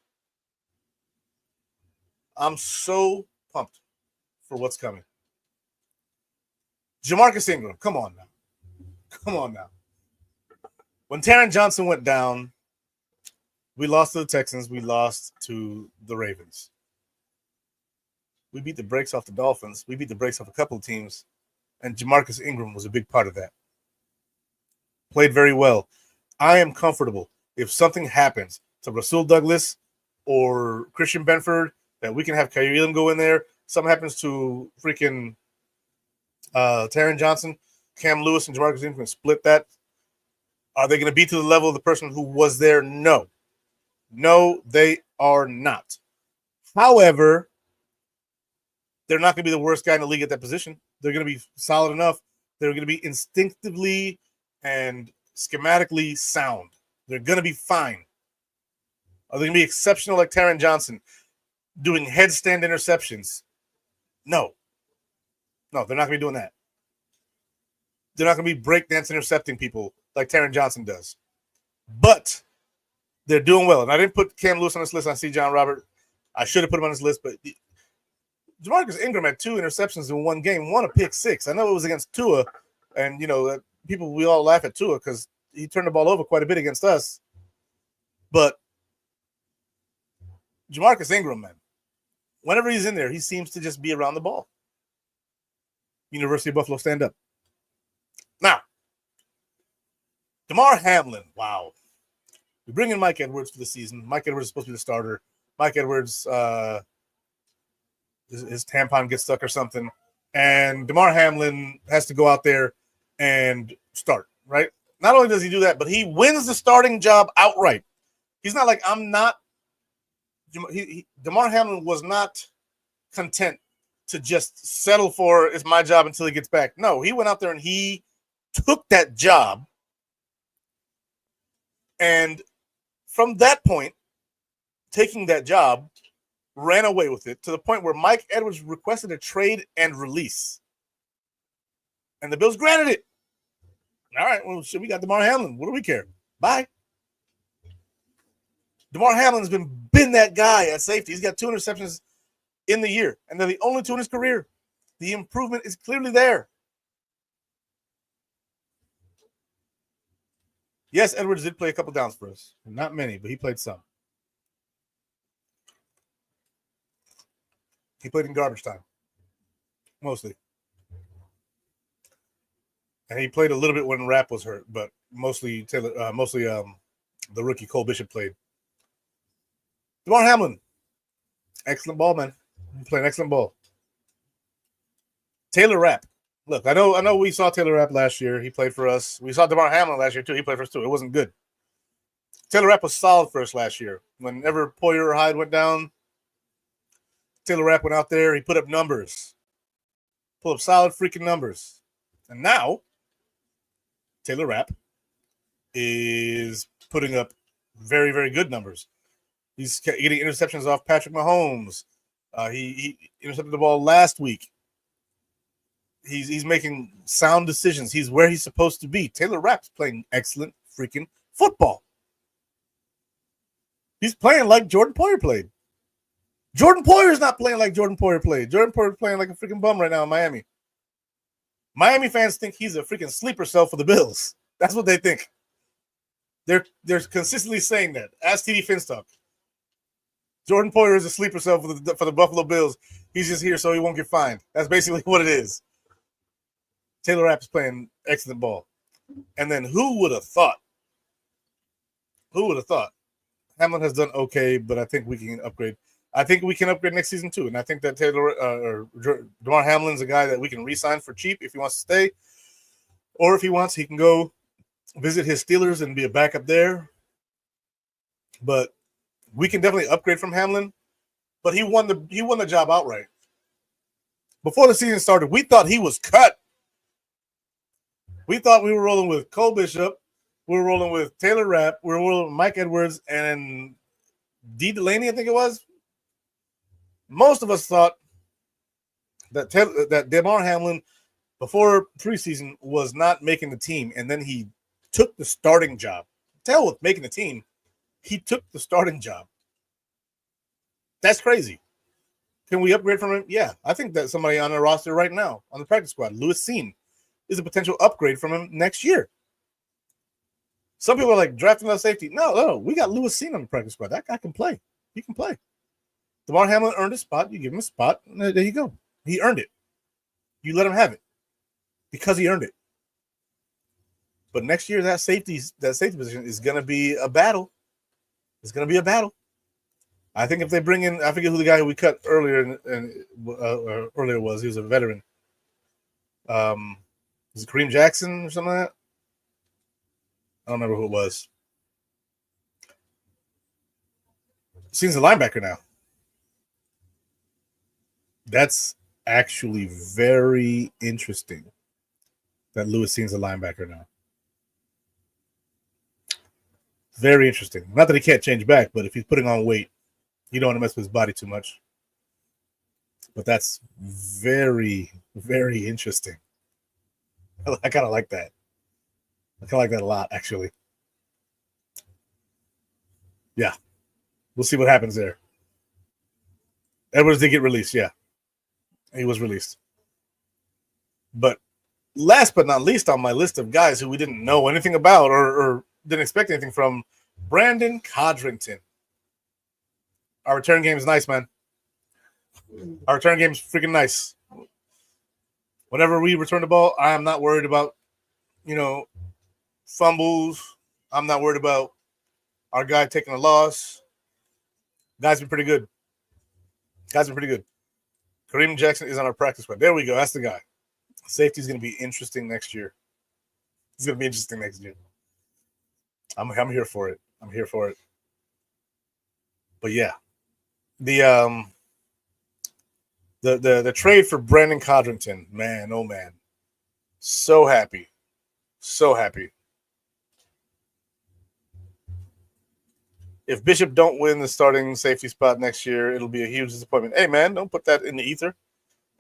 I'm so pumped for what's coming. Jamarcus Ingram, come on now. When Taron Johnson went down, we lost to the Texans. We lost to the Ravens. We beat the brakes off the Dolphins. We beat the brakes off a couple of teams, and Jamarcus Ingram was a big part of that. Played very well. I am comfortable if something happens to Rasul Douglas or Christian Benford that we can have Kyrie Elam go in there. Something happens to freaking Taron Johnson, Cam Lewis, and Jamarcus Ingram can split that. Are they going to be to the level of the person who was there? No. No, they are not. However, they're not going to be the worst guy in the league at that position. They're going to be solid enough. They're going to be instinctively and schematically sound. They're going to be fine. Are they going to be exceptional like Taron Johnson doing headstand interceptions? No. No, they're not going to be doing that. They're not going to be breakdance intercepting people like Taron Johnson does. But they're doing well. And I didn't put Cam Lewis on this list. I see John Robert. I should have put him on this list, but Jamarcus Ingram had 2 interceptions in one game, one a pick 6. I know it was against Tua, and we all laugh at Tua because he turned the ball over quite a bit against us. But Jamarcus Ingram, man, whenever he's in there, he seems to just be around the ball. University of Buffalo, stand up. Now, Damar Hamlin, wow. We bring in Mike Edwards for the season. Mike Edwards is supposed to be the starter. Mike Edwards, his tampon gets stuck or something. And Damar Hamlin has to go out there and start, right? Not only does he do that, but he wins the starting job outright. He's not like, I'm not. Damar Hamlin was not content to just settle for it's my job until he gets back. No, he went out there and he took that job. And from that point, taking that job, ran away with it to the point where Mike Edwards requested a trade and release. And the Bills granted it. All right, well, shit, we got Damar Hamlin. What do we care? Bye. Damar Hamlin's been that guy at safety. He's got 2 interceptions in the year, and they're the only 2 in his career. The improvement is clearly there. Yes, Edwards did play a couple downs for us. Not many, but he played some. He played in garbage time, mostly. and he played a little bit when Rapp was hurt, but mostly the rookie Cole Bishop played. DeMar Hamlin, excellent ball, man. He played excellent ball. Taylor Rapp. Look, I know we saw Taylor Rapp last year. He played for us. We saw DeMar Hamlin last year too. He played for us too. It wasn't good. Taylor Rapp was solid for us last year. Whenever Poyer or Hyde went down, Taylor Rapp went out there. He put up numbers. Pull up solid freaking numbers. And now, Taylor Rapp is putting up very, very good numbers. He's getting interceptions off Patrick Mahomes. He intercepted the ball last week. He's making sound decisions. He's where he's supposed to be. Taylor Rapp's playing excellent freaking football. He's playing like Jordan Poyer played. Jordan Poyer's not playing like Jordan Poyer played. Jordan Poyer's playing like a freaking bum right now in Miami. Miami fans think he's a freaking sleeper cell for the Bills. That's what they think. They're consistently saying that. Ask TD Finstock. Jordan Poyer is a sleeper cell for the Buffalo Bills. He's just here so he won't get fined. That's basically what it is. Taylor Rapp is playing excellent ball. And then who would have thought? Who would have thought? Hamlin has done okay, but I think we can upgrade. I think we can upgrade next season too. And I think that DeMar Hamlin's a guy that we can re-sign for cheap if he wants to stay. Or if he wants, he can go visit his Steelers and be a backup there. But we can definitely upgrade from Hamlin. But he won the job outright. Before the season started, we thought he was cut. We thought we were rolling with Cole Bishop. We were rolling with Taylor Rapp. We were rolling with Mike Edwards and D. Delaney, I think it was. Most of us thought that DeMar Hamlin, before preseason, was not making the team, and then he took the starting job. Tell with making the team, he took the starting job. That's crazy. Can we upgrade from him? Yeah, I think that somebody on the roster right now, on the practice squad, Lewis Seen, is a potential upgrade from him next year. Some people are like, drafting a safety. No, we got Lewis Seen on the practice squad. That guy can play. He can play. DeMar Hamlin earned a spot. You give him a spot, and there you go. He earned it. You let him have it because he earned it. But next year, that safety position is going to be a battle. It's going to be a battle. I think if they bring in, I forget who the guy we cut earlier earlier was. He was a veteran. Was it Kareem Jackson or something like that? I don't remember who it was. Seems a linebacker now. That's actually very interesting that Lewis Seen's a linebacker now. Very interesting. Not that he can't change back, but if he's putting on weight, you don't want to mess with his body too much. But that's very, very interesting. I kind of like that. I kind of like that a lot, actually. Yeah. We'll see what happens there. Edwards did get released, yeah. He was released. But last but not least on my list of guys who we didn't know anything about or didn't expect anything from, Brandon Codrington. Our return game is nice, man. Our return game is freaking nice. Whenever we return the ball, I am not worried about, fumbles. I'm not worried about our guy taking a loss. Guys been pretty good. Kareem Jackson is on our practice squad. There we go. That's the guy. Safety is going to be interesting next year. It's going to be interesting next year. I'm here for it. But yeah, the trade for Brandon Codrington, man, oh man, so happy. If Bishop don't win the starting safety spot next year, it'll be a huge disappointment. Hey man, don't put that in the ether.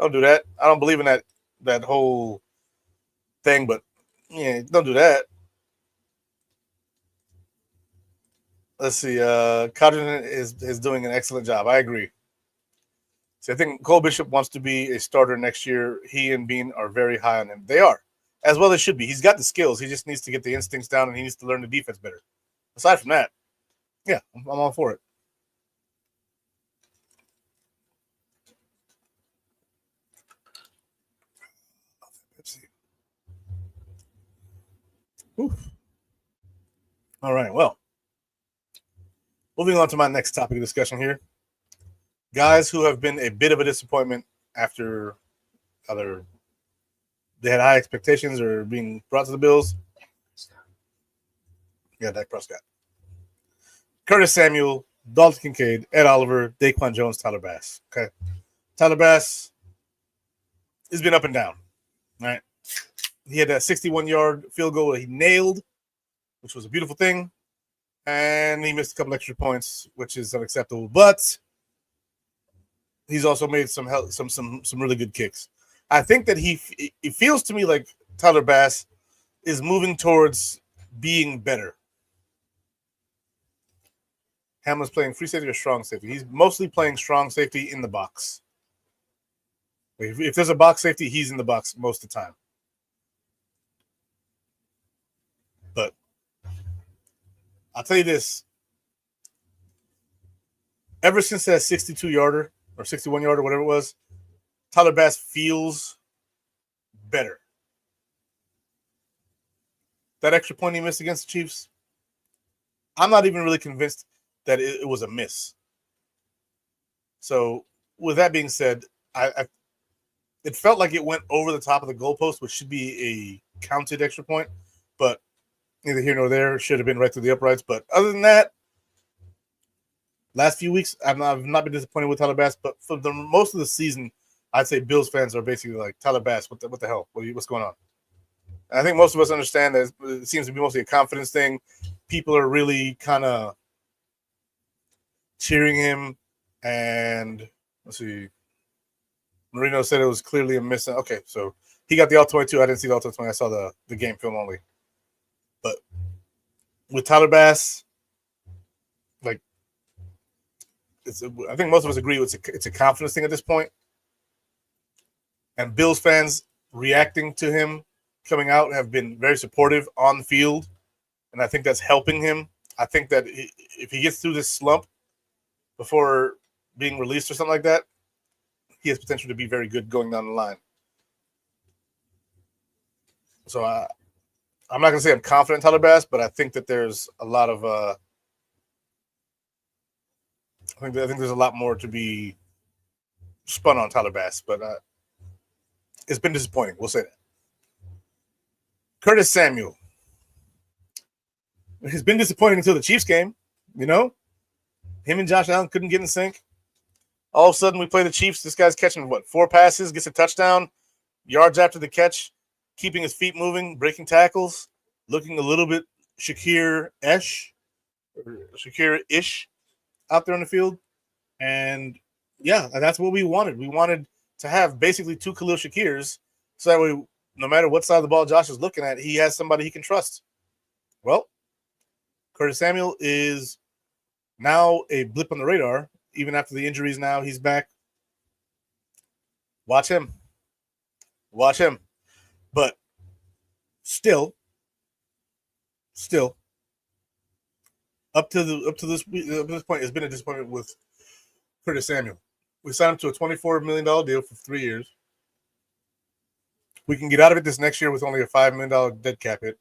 Don't do that. I don't believe in that whole thing, but yeah, don't do that. Let's see. Codrington is doing an excellent job. I agree. See, I think Cole Bishop wants to be a starter next year. He and Bean are very high on him. They are, as well as should be. He's got the skills. He just needs to get the instincts down, and he needs to learn the defense better. Aside from that, yeah, I'm all for it. Oof. All right. Well, moving on to my next topic of discussion here. Guys who have been a bit of a disappointment after either they had high expectations or being brought to the Bills. Yeah, Dak Prescott. Curtis Samuel, Dalton Kincaid, Ed Oliver, Daquan Jones, Tyler Bass. Okay. Tyler Bass has been up and down. All right. He had that 61-yard field goal that he nailed, which was a beautiful thing. And he missed a couple extra points, which is unacceptable. But he's also made some really good kicks. I think that it feels to me like Tyler Bass is moving towards being better. Hamlin's playing free safety or strong safety. He's mostly playing strong safety in the box. If there's a box safety, he's in the box most of the time. But I'll tell you this. Ever since that 62-yarder or 61-yarder, whatever it was, Tyler Bass feels better. That extra point he missed against the Chiefs, I'm not even really convinced that it was a miss. So, with that being said, it felt like it went over the top of the goalpost, which should be a counted extra point, but neither here nor there. Should have been right through the uprights. But other than that, last few weeks, I've not been disappointed with Tyler Bass. But for the most of the season, I'd say Bills fans are basically like, Tyler Bass, what the hell? What's going on? And I think most of us understand that it seems to be mostly a confidence thing. People are really kind of cheering him. And let's see. Marino said it was clearly a miss. Okay, so he got the all-22. I didn't see the all-22. I saw the game film only. But with Tyler Bass, like, I think most of us agree it's a confidence thing at this point. And Bills fans reacting to him coming out have been very supportive on the field, and I think that's helping him. I think that if he gets through this slump before being released or something like that, he has potential to be very good going down the line. So I'm not going to say I'm confident in Tyler Bass, but I think that there's a lot of I think there's a lot more to be spun on Tyler Bass, but it's been disappointing. We'll say that. Curtis Samuel. It's been disappointing until the Chiefs game, you know? Him and Josh Allen couldn't get in sync. All of a sudden, we play the Chiefs. This guy's catching, 4 passes, gets a touchdown, yards after the catch, keeping his feet moving, breaking tackles, looking a little bit Shakir-ish out there on the field. And, yeah, that's what we wanted. We wanted to have basically 2 Khalil Shakirs so that way, no matter what side of the ball Josh is looking at, he has somebody he can trust. Well, Curtis Samuel is now a blip on the radar. Even after the injuries now, he's back. Watch him. But still, up to this point, it's been a disappointment with Curtis Samuel. We signed him to a $24 million deal for 3 years. We can get out of it this next year with only a $5 million dead cap hit.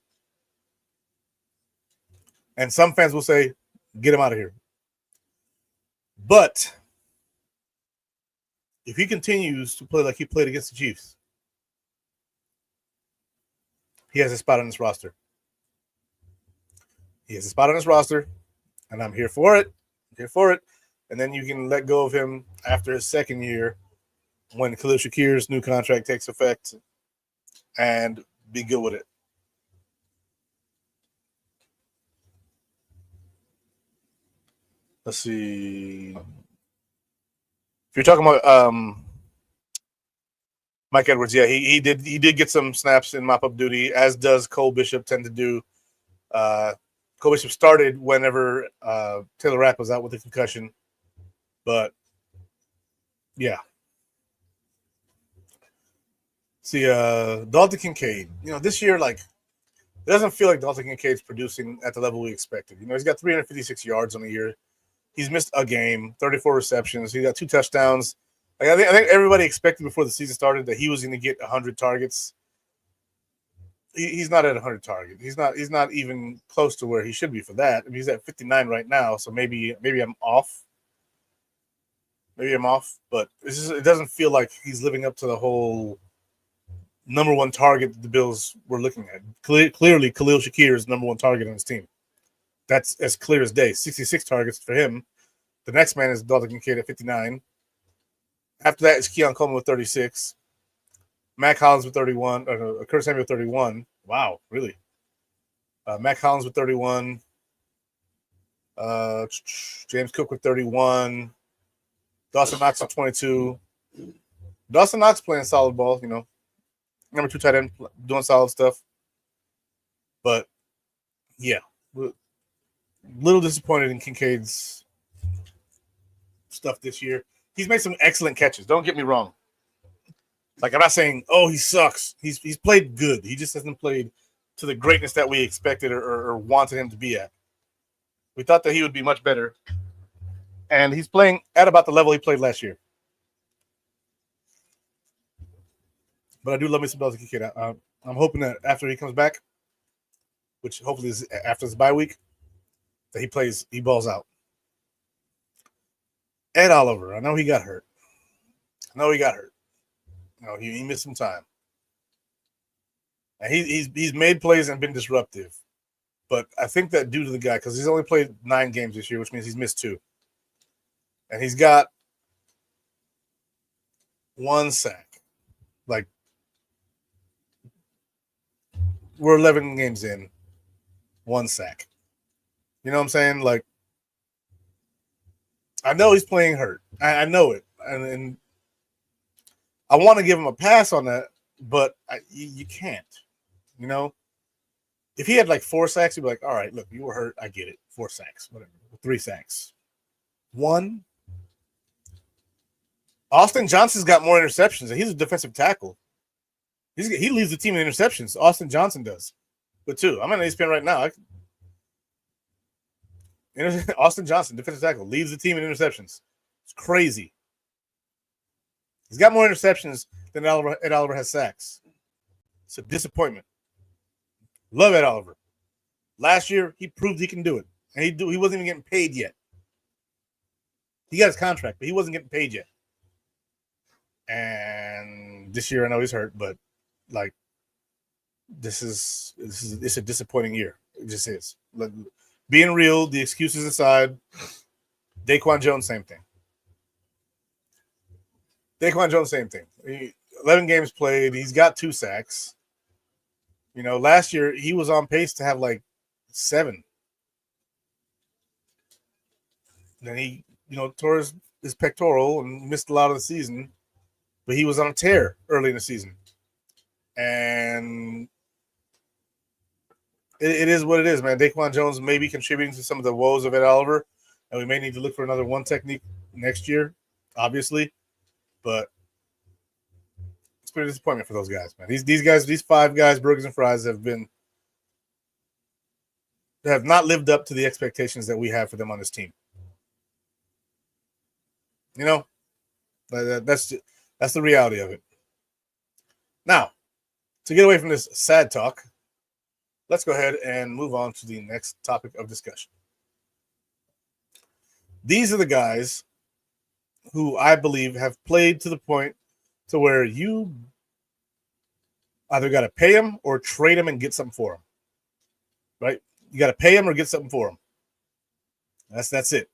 And some fans will say, get him out of here. But if he continues to play like he played against the Chiefs, he has a spot on this roster. And I'm here for it. And then you can let go of him after his second year when Khalil Shakir's new contract takes effect and be good with it. Let's see. If you're talking about Mike Edwards, yeah, he did get some snaps in mop-up duty, as does Cole Bishop tend to do. Cole Bishop started whenever Taylor Rapp was out with a concussion. But, yeah. See, Dalton Kincaid. This year, it doesn't feel like Dalton Kincaid's producing at the level we expected. He's got 356 yards on the year. He's missed a game, 34 receptions. He got 2 touchdowns. I think everybody expected before the season started that he was going to get 100 targets. he's not at 100 target. He's not even close to where he should be for that. I mean, he's at 59 right now, so maybe I'm off. Maybe I'm off, but it doesn't feel like he's living up to the whole number one target that the Bills were looking at. Clearly, Khalil Shakir is the number one target on his team. That's as clear as day. 66 targets for him. The next man is Dalton Kincaid at 59. After that is Keon Coleman with 36. Mac Hollins with 31. Curtis Samuel with 31. Wow, really? Mac Hollins with 31. James Cook with 31. Dawson Knox with 22. Dawson Knox playing solid ball, you know. Number 2 tight end doing solid stuff. But, yeah. Little disappointed in Kincaid's stuff this year. He's made some excellent catches. Don't get me wrong. Like, I'm not saying, oh, he sucks. He's played good. He just hasn't played to the greatness that we expected or wanted him to be at. We thought that he would be much better. And he's playing at about the level he played last year. But I do love me some Dalton Kincaid. I'm hoping that after he comes back, which hopefully is after his bye week, that he balls out. Ed Oliver, I know he got hurt. You know, he missed some time. And he's made plays and been disruptive. But I think that due to the guy, because he's only played 9 games this year, which means he's missed 2. And he's got 1 sack. Like, we're 11 games in, 1 sack. You know what I'm saying? Like, I know he's playing hurt. I know it. And I want to give him a pass on that, but you can't. You know? If he had like 4 sacks, he'd be like, all right, look, you were hurt. I get it. 4 sacks, whatever. 3 sacks. 1. Austin Johnson's got more interceptions, and he's a defensive tackle. He leads the team in interceptions. Austin Johnson does. But 2. I'm on ESPN right now. Austin Johnson, defensive tackle, leads the team in interceptions. It's crazy. He's got more interceptions than Ed Oliver has sacks. It's a disappointment. Love Ed Oliver. Last year, he proved he can do it. And he wasn't even getting paid yet. He got his contract, but he wasn't getting paid yet. And this year, I know he's hurt, but like, it's a disappointing year. It just is. Like, being real, the excuses aside, Daquan Jones, same thing. 11 games played. He's got 2 sacks. You know, last year he was on pace to have like 7. Then he, you know, tore his pectoral and missed a lot of the season. But he was on a tear early in the season. And it is what it is, man. Daquan Jones may be contributing to some of the woes of Ed Oliver, and we may need to look for another 1 technique next year, obviously. But it's been a disappointment for those guys, man. These 5 guys, burgers and fries, have not lived up to the expectations that we have for them on this team. You know, that's the reality of it. Now, to get away from this sad talk, let's go ahead and move on to the next topic of discussion. These are the guys who I believe have played to the point to where you either got to pay them or trade them and get something for them. Right? You got to pay them or get something for them. That's it.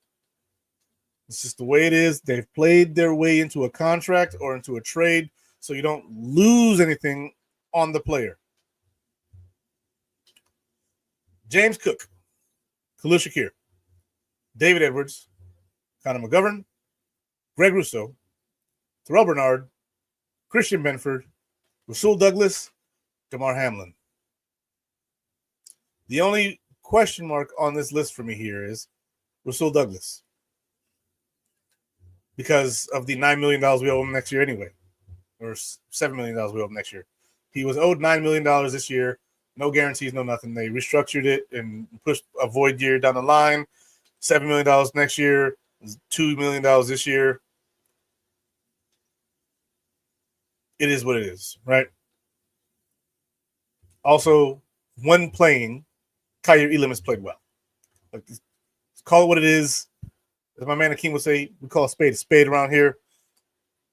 It's just the way it is. They've played their way into a contract or into a trade, so you don't lose anything on the player. James Cook, Khalil Shakir, David Edwards, Connor McGovern, Greg Rousseau, Terrell Bernard, Christian Benford, Rasul Douglas, Damar Hamlin. The only question mark on this list for me here is Rasul Douglas, because of the $9 million we owe him next year anyway, or $7 million we owe him next year. He was owed $9 million this year. No guarantees, no nothing. They restructured it and pushed a void year down the line. $7 million next year, $2 million this year. It is what it is, right? Also, when playing, Kyer Elam has played well. Like, call it what it is. As my man Akeem would say, we call a spade around here.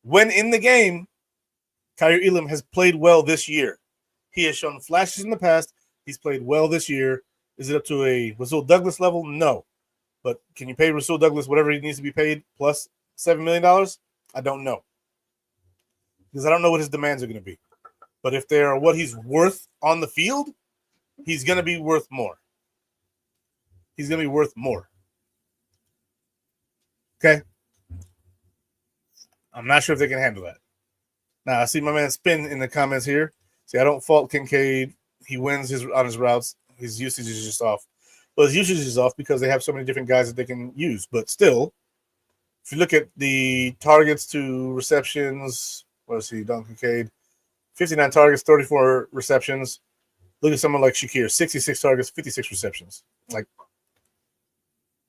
When in the game, Kyer Elam has played well this year. He has shown flashes in the past. He's played well this year. Is it up to a Rasul Douglas level? No. But can you pay Rasul Douglas whatever he needs to be paid plus $7 million? I don't know. Because I don't know what his demands are going to be. But if they are what he's worth on the field, he's going to be worth more. He's going to be worth more. Okay? I'm not sure if they can handle that. Now, I see my man Spin in the comments here. See, I don't fault Kincaid. He wins on his routes. His usage is just off. Well, his usage is off because they have so many different guys that they can use. But still, if you look at the targets to receptions, let's see, Don Kincaid, 59 targets, 34 receptions. Look at someone like Shakir, 66 targets, 56 receptions. Like,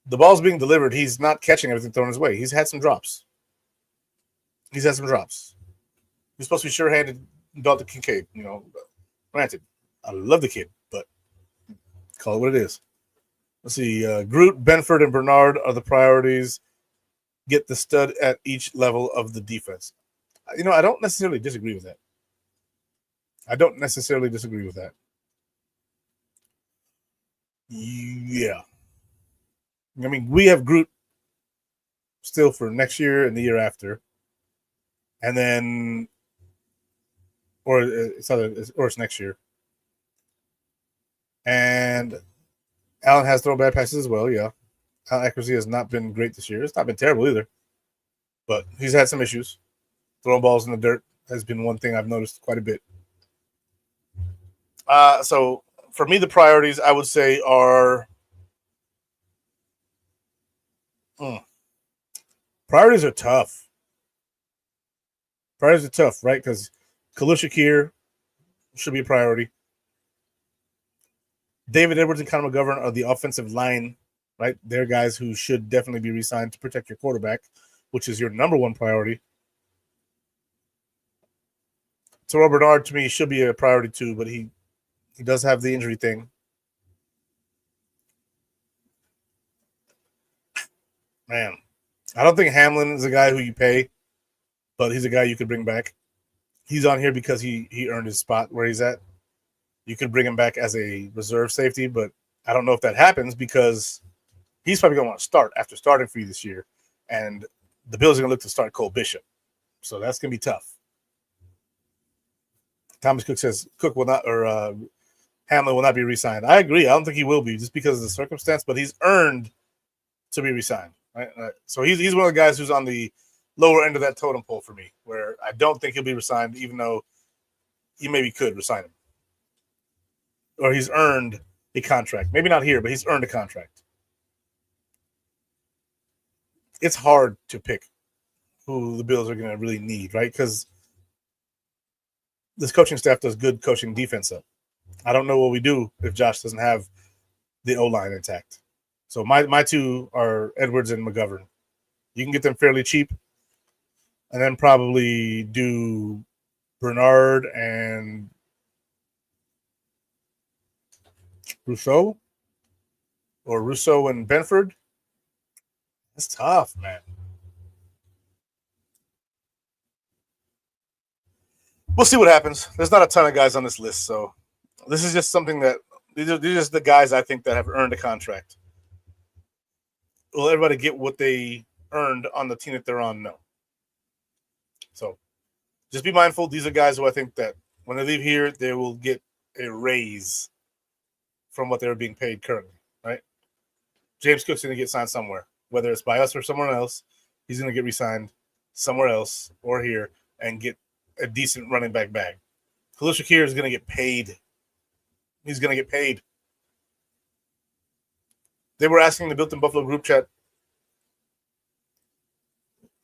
the ball's being delivered. He's not catching everything thrown his way. He's had some drops. He's supposed to be sure-handed about the Kincaid. Granted, I love the kid, but call it what it is. Let's see. Groot, Benford, and Bernard are the priorities. Get the stud at each level of the defense. I don't necessarily disagree with that. Yeah. I mean, we have Groot still for next year and the year after. And then, or it's next year. And Allen has thrown bad passes as well, yeah. Allen accuracy has not been great this year. It's not been terrible either. But he's had some issues. Throwing balls in the dirt has been one thing I've noticed quite a bit. So, for me, the priorities, I would say, are... Priorities are tough. Right? Because Khalil Shakir should be a priority. David Edwards and Conor McGovern are the offensive line, right? They're guys who should definitely be re-signed to protect your quarterback, which is your number one priority. Terrell Bernard, to me, should be a priority too, but he does have the injury thing. Man, I don't think Hamlin is a guy who you pay, but he's a guy you could bring back. He's on here because he earned his spot where he's at. You could bring him back as a reserve safety, but I don't know if that happens because he's probably going to want to start after starting for you this year, and the Bills are going to look to start Cole Bishop. So that's going to be tough. Thomas Cook says Hamlin will not be re-signed. I agree. I don't think he will be just because of the circumstance, but he's earned to be re-signed. Right? So he's one of the guys who's on the lower end of that totem pole for me, where I don't think he'll be re-signed, even though you maybe could re-sign him. Or he's earned a contract. Maybe not here, but he's earned a contract. It's hard to pick who the Bills are going to really need, right? Because this coaching staff does good coaching defense up. I don't know what we do if Josh doesn't have the O-line intact. So my two are Edwards and McGovern. You can get them fairly cheap, and then probably do Bernard and Rousseau and Benford. It's tough, man. We'll see what happens. There's not a ton of guys on this list, so this is just something that these are just the guys I think that have earned a contract. Will everybody get what they earned on the team that they're on? No. So just be mindful. These are guys who I think that when they leave here, they will get a raise from what they're being paid currently, right? James Cook's going to get signed somewhere, whether it's by us or someone else. He's going to get re-signed somewhere else or here and get a decent running back bag. Khalil Shakir is going to get paid. He's going to get paid. They were asking the Built in Buffalo group chat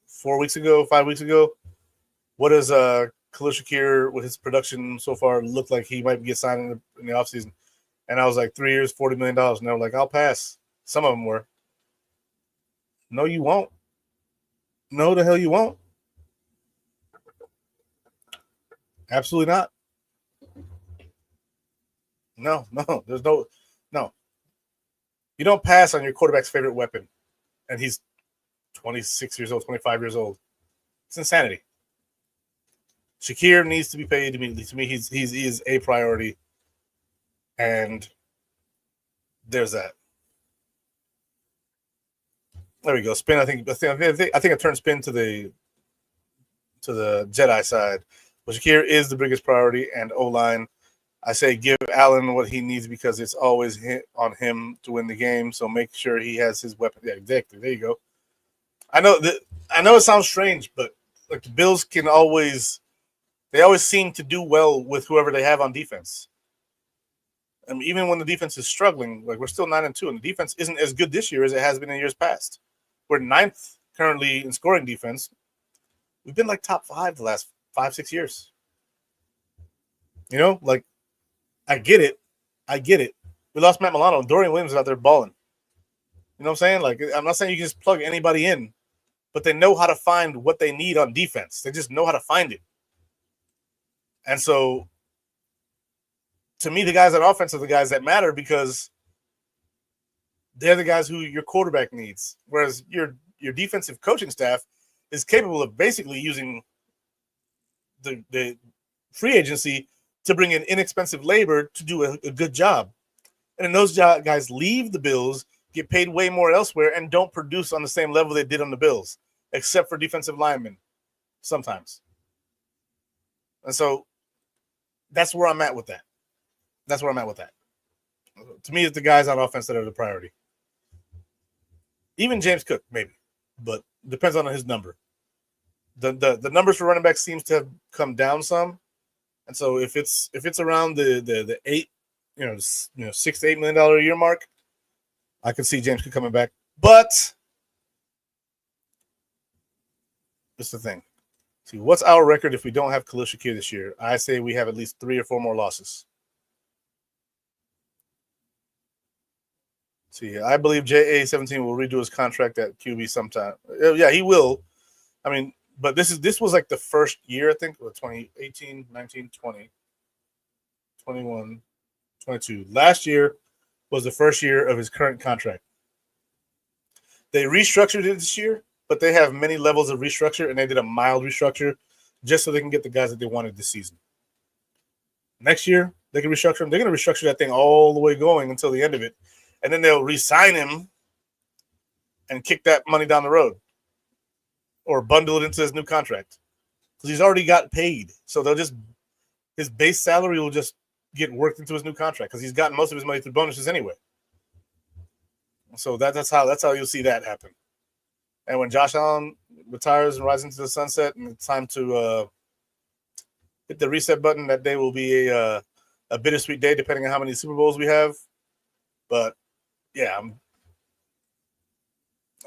5 weeks ago, what does Khalil Shakir with his production so far look like he might get signed in the offseason? And I was like, 3 years, $40 million. And they were like, I'll pass. Some of them were. No, you won't. No, the hell you won't. Absolutely not. No, no, there's no. You don't pass on your quarterback's favorite weapon, and he's 26 years old, 25 years old. It's insanity. Shakir needs to be paid immediately. To me, he is a priority, and there's that. There we go. Spin. I think I turned spin to the Jedi side. But Shakir is the biggest priority, and O line. I say give Allen what he needs because it's always on him to win the game. So make sure he has his weapon. Yeah, exactly. There you go. I know that. I know it sounds strange, but like the Bills can always they always seem to do well with whoever they have on defense. I mean, even when the defense is struggling, like we're still 9-2, and the defense isn't as good this year as it has been in years past. We're ninth currently in scoring defense. We've been like top 5 the last 5-6 years. You know, like I get it. I get it. We lost Matt Milano. Dorian Williams is out there balling. You know what I'm saying? Like, I'm not saying you can just plug anybody in, but they know how to find what they need on defense. They just know how to find it. And so, to me, the guys on offense are the guys that matter because they're the guys who your quarterback needs. Whereas your defensive coaching staff is capable of basically using the free agency to bring in inexpensive labor to do a good job. And then those guys leave the Bills, get paid way more elsewhere, and don't produce on the same level they did on the Bills, except for defensive linemen sometimes. And so that's where I'm at with that. That's where I'm at with that. To me, it's the guys on offense that are the priority. Even James Cook, maybe, but depends on his number. The numbers for running back seems to have come down some, and so if it's around the $8, $6 to $8 million a year mark, I can see James Cook coming back. But this is the thing. See, what's our record if we don't have Khalil Shakir this year? I say we have at least 3 or 4 more losses. See, I believe JA17 will redo his contract at QB sometime. Yeah, he will. I mean, but this was like the first year, I think, 2018, 19, 20, 21, 22. Last year was the first year of his current contract. They restructured it this year, but they have many levels of restructure, and they did a mild restructure just so they can get the guys that they wanted this season. Next year, they can restructure him. They're going to restructure that thing all the way going until the end of it, and then they'll re-sign him and kick that money down the road or bundle it into his new contract because he's already got paid. So they'll just his base salary will just get worked into his new contract because he's gotten most of his money through bonuses anyway. So that's how you'll see that happen. And when Josh Allen retires and rises into the sunset, and it's time to hit the reset button, that day will be a bittersweet day, depending on how many Super Bowls we have. But yeah,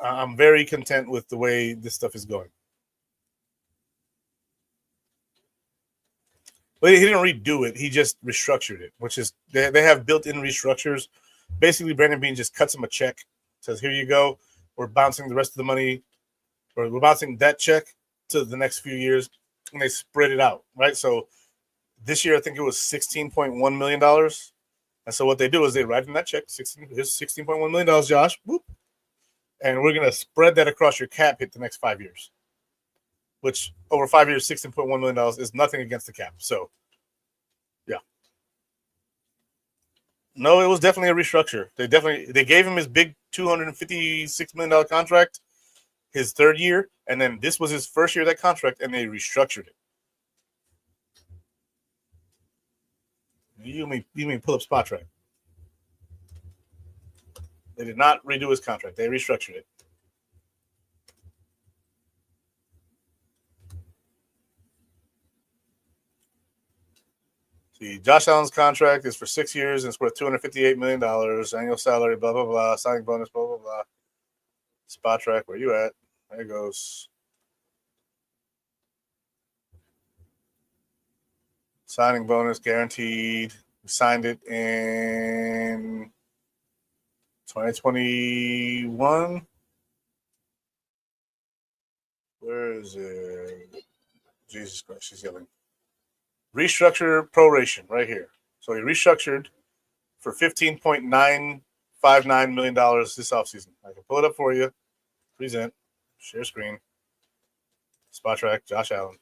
I'm very content with the way this stuff is going. But he didn't redo it; he just restructured it, which is they have built-in restructures. Basically, Brandon Beane just cuts him a check, says, "Here you go. We're bouncing the rest of the money, or we're bouncing that check to the next few years," and they spread it out, right? So this year, I think it was $16.1 million. And so what they do is they write in that check, here's $16.1 million, Josh, whoop, and we're going to spread that across your cap hit the next 5 years, which over 5 years, $16.1 million is nothing against the cap. So, yeah. No, it was definitely a restructure. They gave him his big $256 million contract his third year, and then this was his first year of that contract, and they restructured it. You mean pull up Spot Track? They did not redo his contract. They restructured it. See, Josh Allen's contract is for 6 years and it's worth $258 million. Annual salary, blah, blah, blah. Signing bonus, blah, blah, blah. Spot Track, where you at? There it goes. Signing bonus guaranteed. We signed it in 2021. Where is it? Jesus Christ, she's yelling. Restructure proration right here. So he restructured for $15.959 million this offseason. I can pull it up for you. Present. Share screen. Spot track. Josh Allen.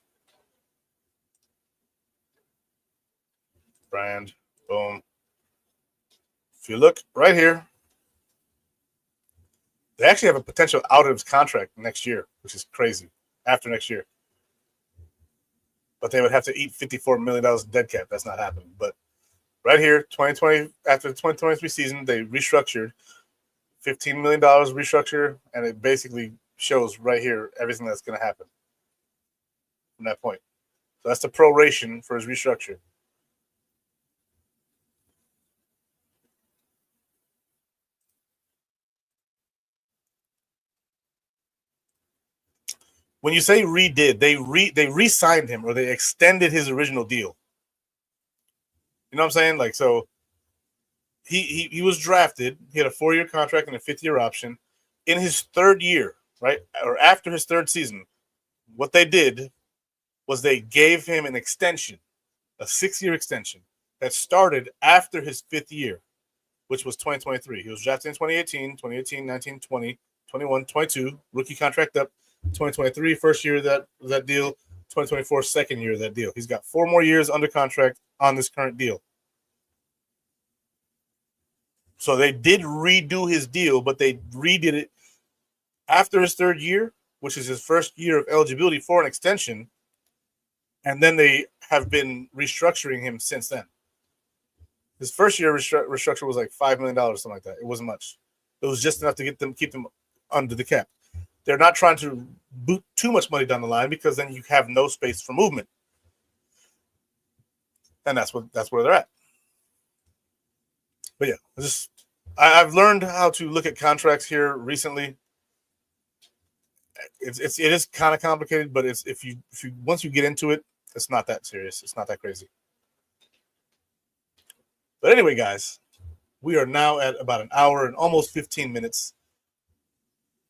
Brand. Boom. If you look right here, they actually have a potential out of his contract next year, which is crazy. After next year. But they would have to eat $54 million dead cap. That's not happening. But right here, 2020, after the 2023 season, they restructured $15 million restructure, and it basically shows right here everything that's going to happen from that point. So that's the proration for his restructure. When you say redid, they re-signed him or they extended his original deal. You know what I'm saying? Like, so he was drafted. He had a 4-year contract and a 5th-year option. In his 3rd year, right, or after his 3rd season, what they did was they gave him an extension, a 6-year extension that started after his 5th year, which was 2023. He was drafted in 2018, 19, 20, 21, 22, rookie contract up. 2023, first year of that deal. 2024, second year of that deal. He's got 4 more years under contract on this current deal. So they did redo his deal, but they redid it after his 3rd year, which is his first year of eligibility for an extension. And then they have been restructuring him since then. His first year restructure was like $5 million, something like that. It wasn't much. It was just enough to keep them under the cap. They're not trying to boot too much money down the line because then you have no space for movement. And that's where they're at. But yeah, I've learned how to look at contracts here recently. It is kind of complicated, but if you once you get into it, it's not that serious. It's not that crazy. But anyway, guys, we are now at about an hour and almost 15 minutes.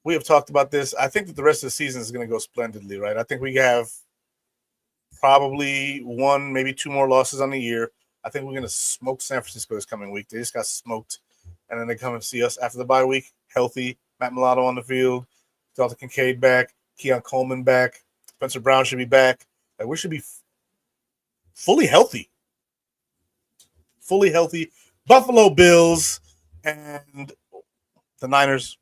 We have talked about this. I think that the rest of the season is going to go splendidly, right? I think we have probably 1, maybe 2 more losses on the year. I think we're going to smoke San Francisco this coming week. They just got smoked. And then they come and see us after the bye week, healthy. Matt Milano on the field. Dalton Kincaid back. Keon Coleman back. Spencer Brown should be back. Like, we should be fully healthy. Fully healthy. Buffalo Bills and the Niners.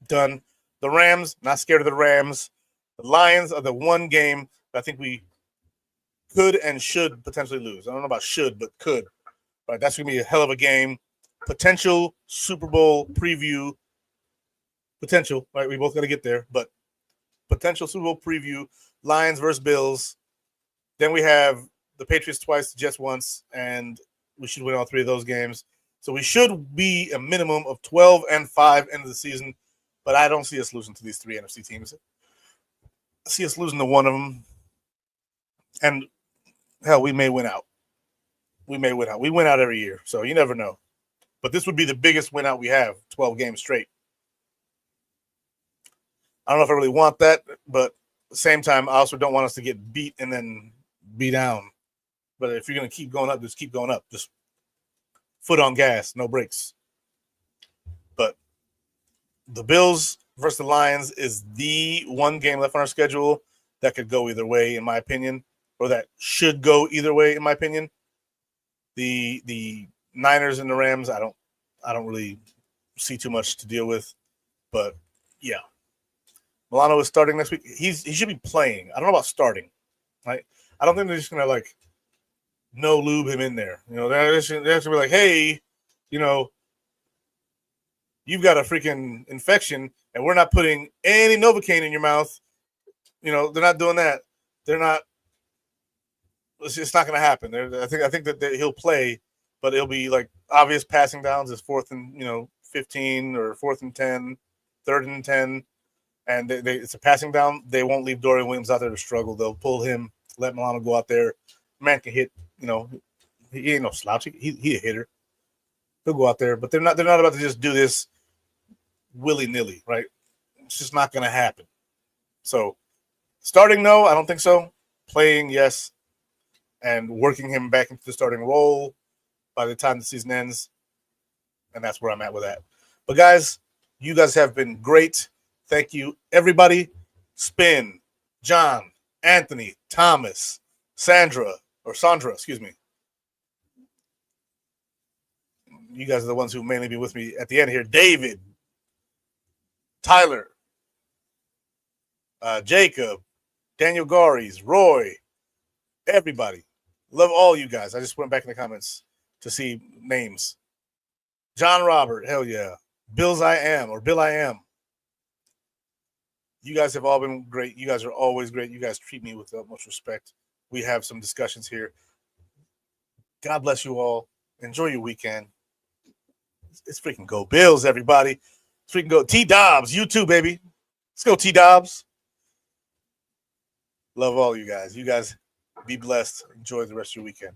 Done. The Rams, not scared of the Rams. The Lions are the one game that I think we could and should potentially lose. I don't know about should, but could. Right, that's going to be a hell of a game. Potential Super Bowl preview. Potential, right? We both got to get there, but potential Super Bowl preview. Lions versus Bills. Then we have the Patriots twice, the Jets once, and we should win all 3 of those games. So we should be a minimum of 12-5 end of the season. But I don't see us losing to these 3 NFC teams. I see us losing to one of them. And, hell, we may win out. We win out every year, so you never know. But this would be the biggest win out we have, 12 games straight. I don't know if I really want that, but at the same time, I also don't want us to get beat and then be down. But if you're going to keep going up, just keep going up. Just foot on gas, no brakes. But the Bills versus the Lions is the one game left on our schedule that could go either way, in my opinion, or that should go either way, in my opinion. The Niners and the Rams, I don't really see too much to deal with, but yeah, Milano is starting next week. He should be playing. I don't know about starting, right? I don't think they're just gonna no lube him in there. You know, they're just gonna be like, hey, you know, you've got a freaking infection, and we're not putting any Novocaine in your mouth. You know, they're not doing that. They're not. It's not going to happen. I think that he'll play, but it'll be like obvious passing downs is 4th and 15 or 4th and 10, 3rd and 10, and it's a passing down. They won't leave Dorian Williams out there to struggle. They'll pull him, let Milano go out there. Man can hit. He ain't no slouch. He a hitter. He'll go out there, but they're not about to just do this willy-nilly, right? It's just not going to happen. So starting, no, I don't think so. Playing, yes. and working him back into the starting role by the time the season ends. And that's where I'm at with that. But guys, you guys have been great. Thank you, everybody. Spin, John, Anthony, Thomas, Sandra, excuse me. You guys are the ones who mainly be with me at the end here. David, Tyler, Jacob, Daniel Garies, Roy, everybody. Love all you guys. I just went back in the comments to see names. John Robert, hell yeah. Bill I Am. You guys have all been great. You guys are always great. You guys treat me with the utmost respect. We have some discussions here. God bless you all. Enjoy your weekend. It's freaking go Bills, everybody. It's freaking go T-Dobbs. You too, baby. Let's go, T-Dobbs. Love all you guys. You guys be blessed. Enjoy the rest of your weekend.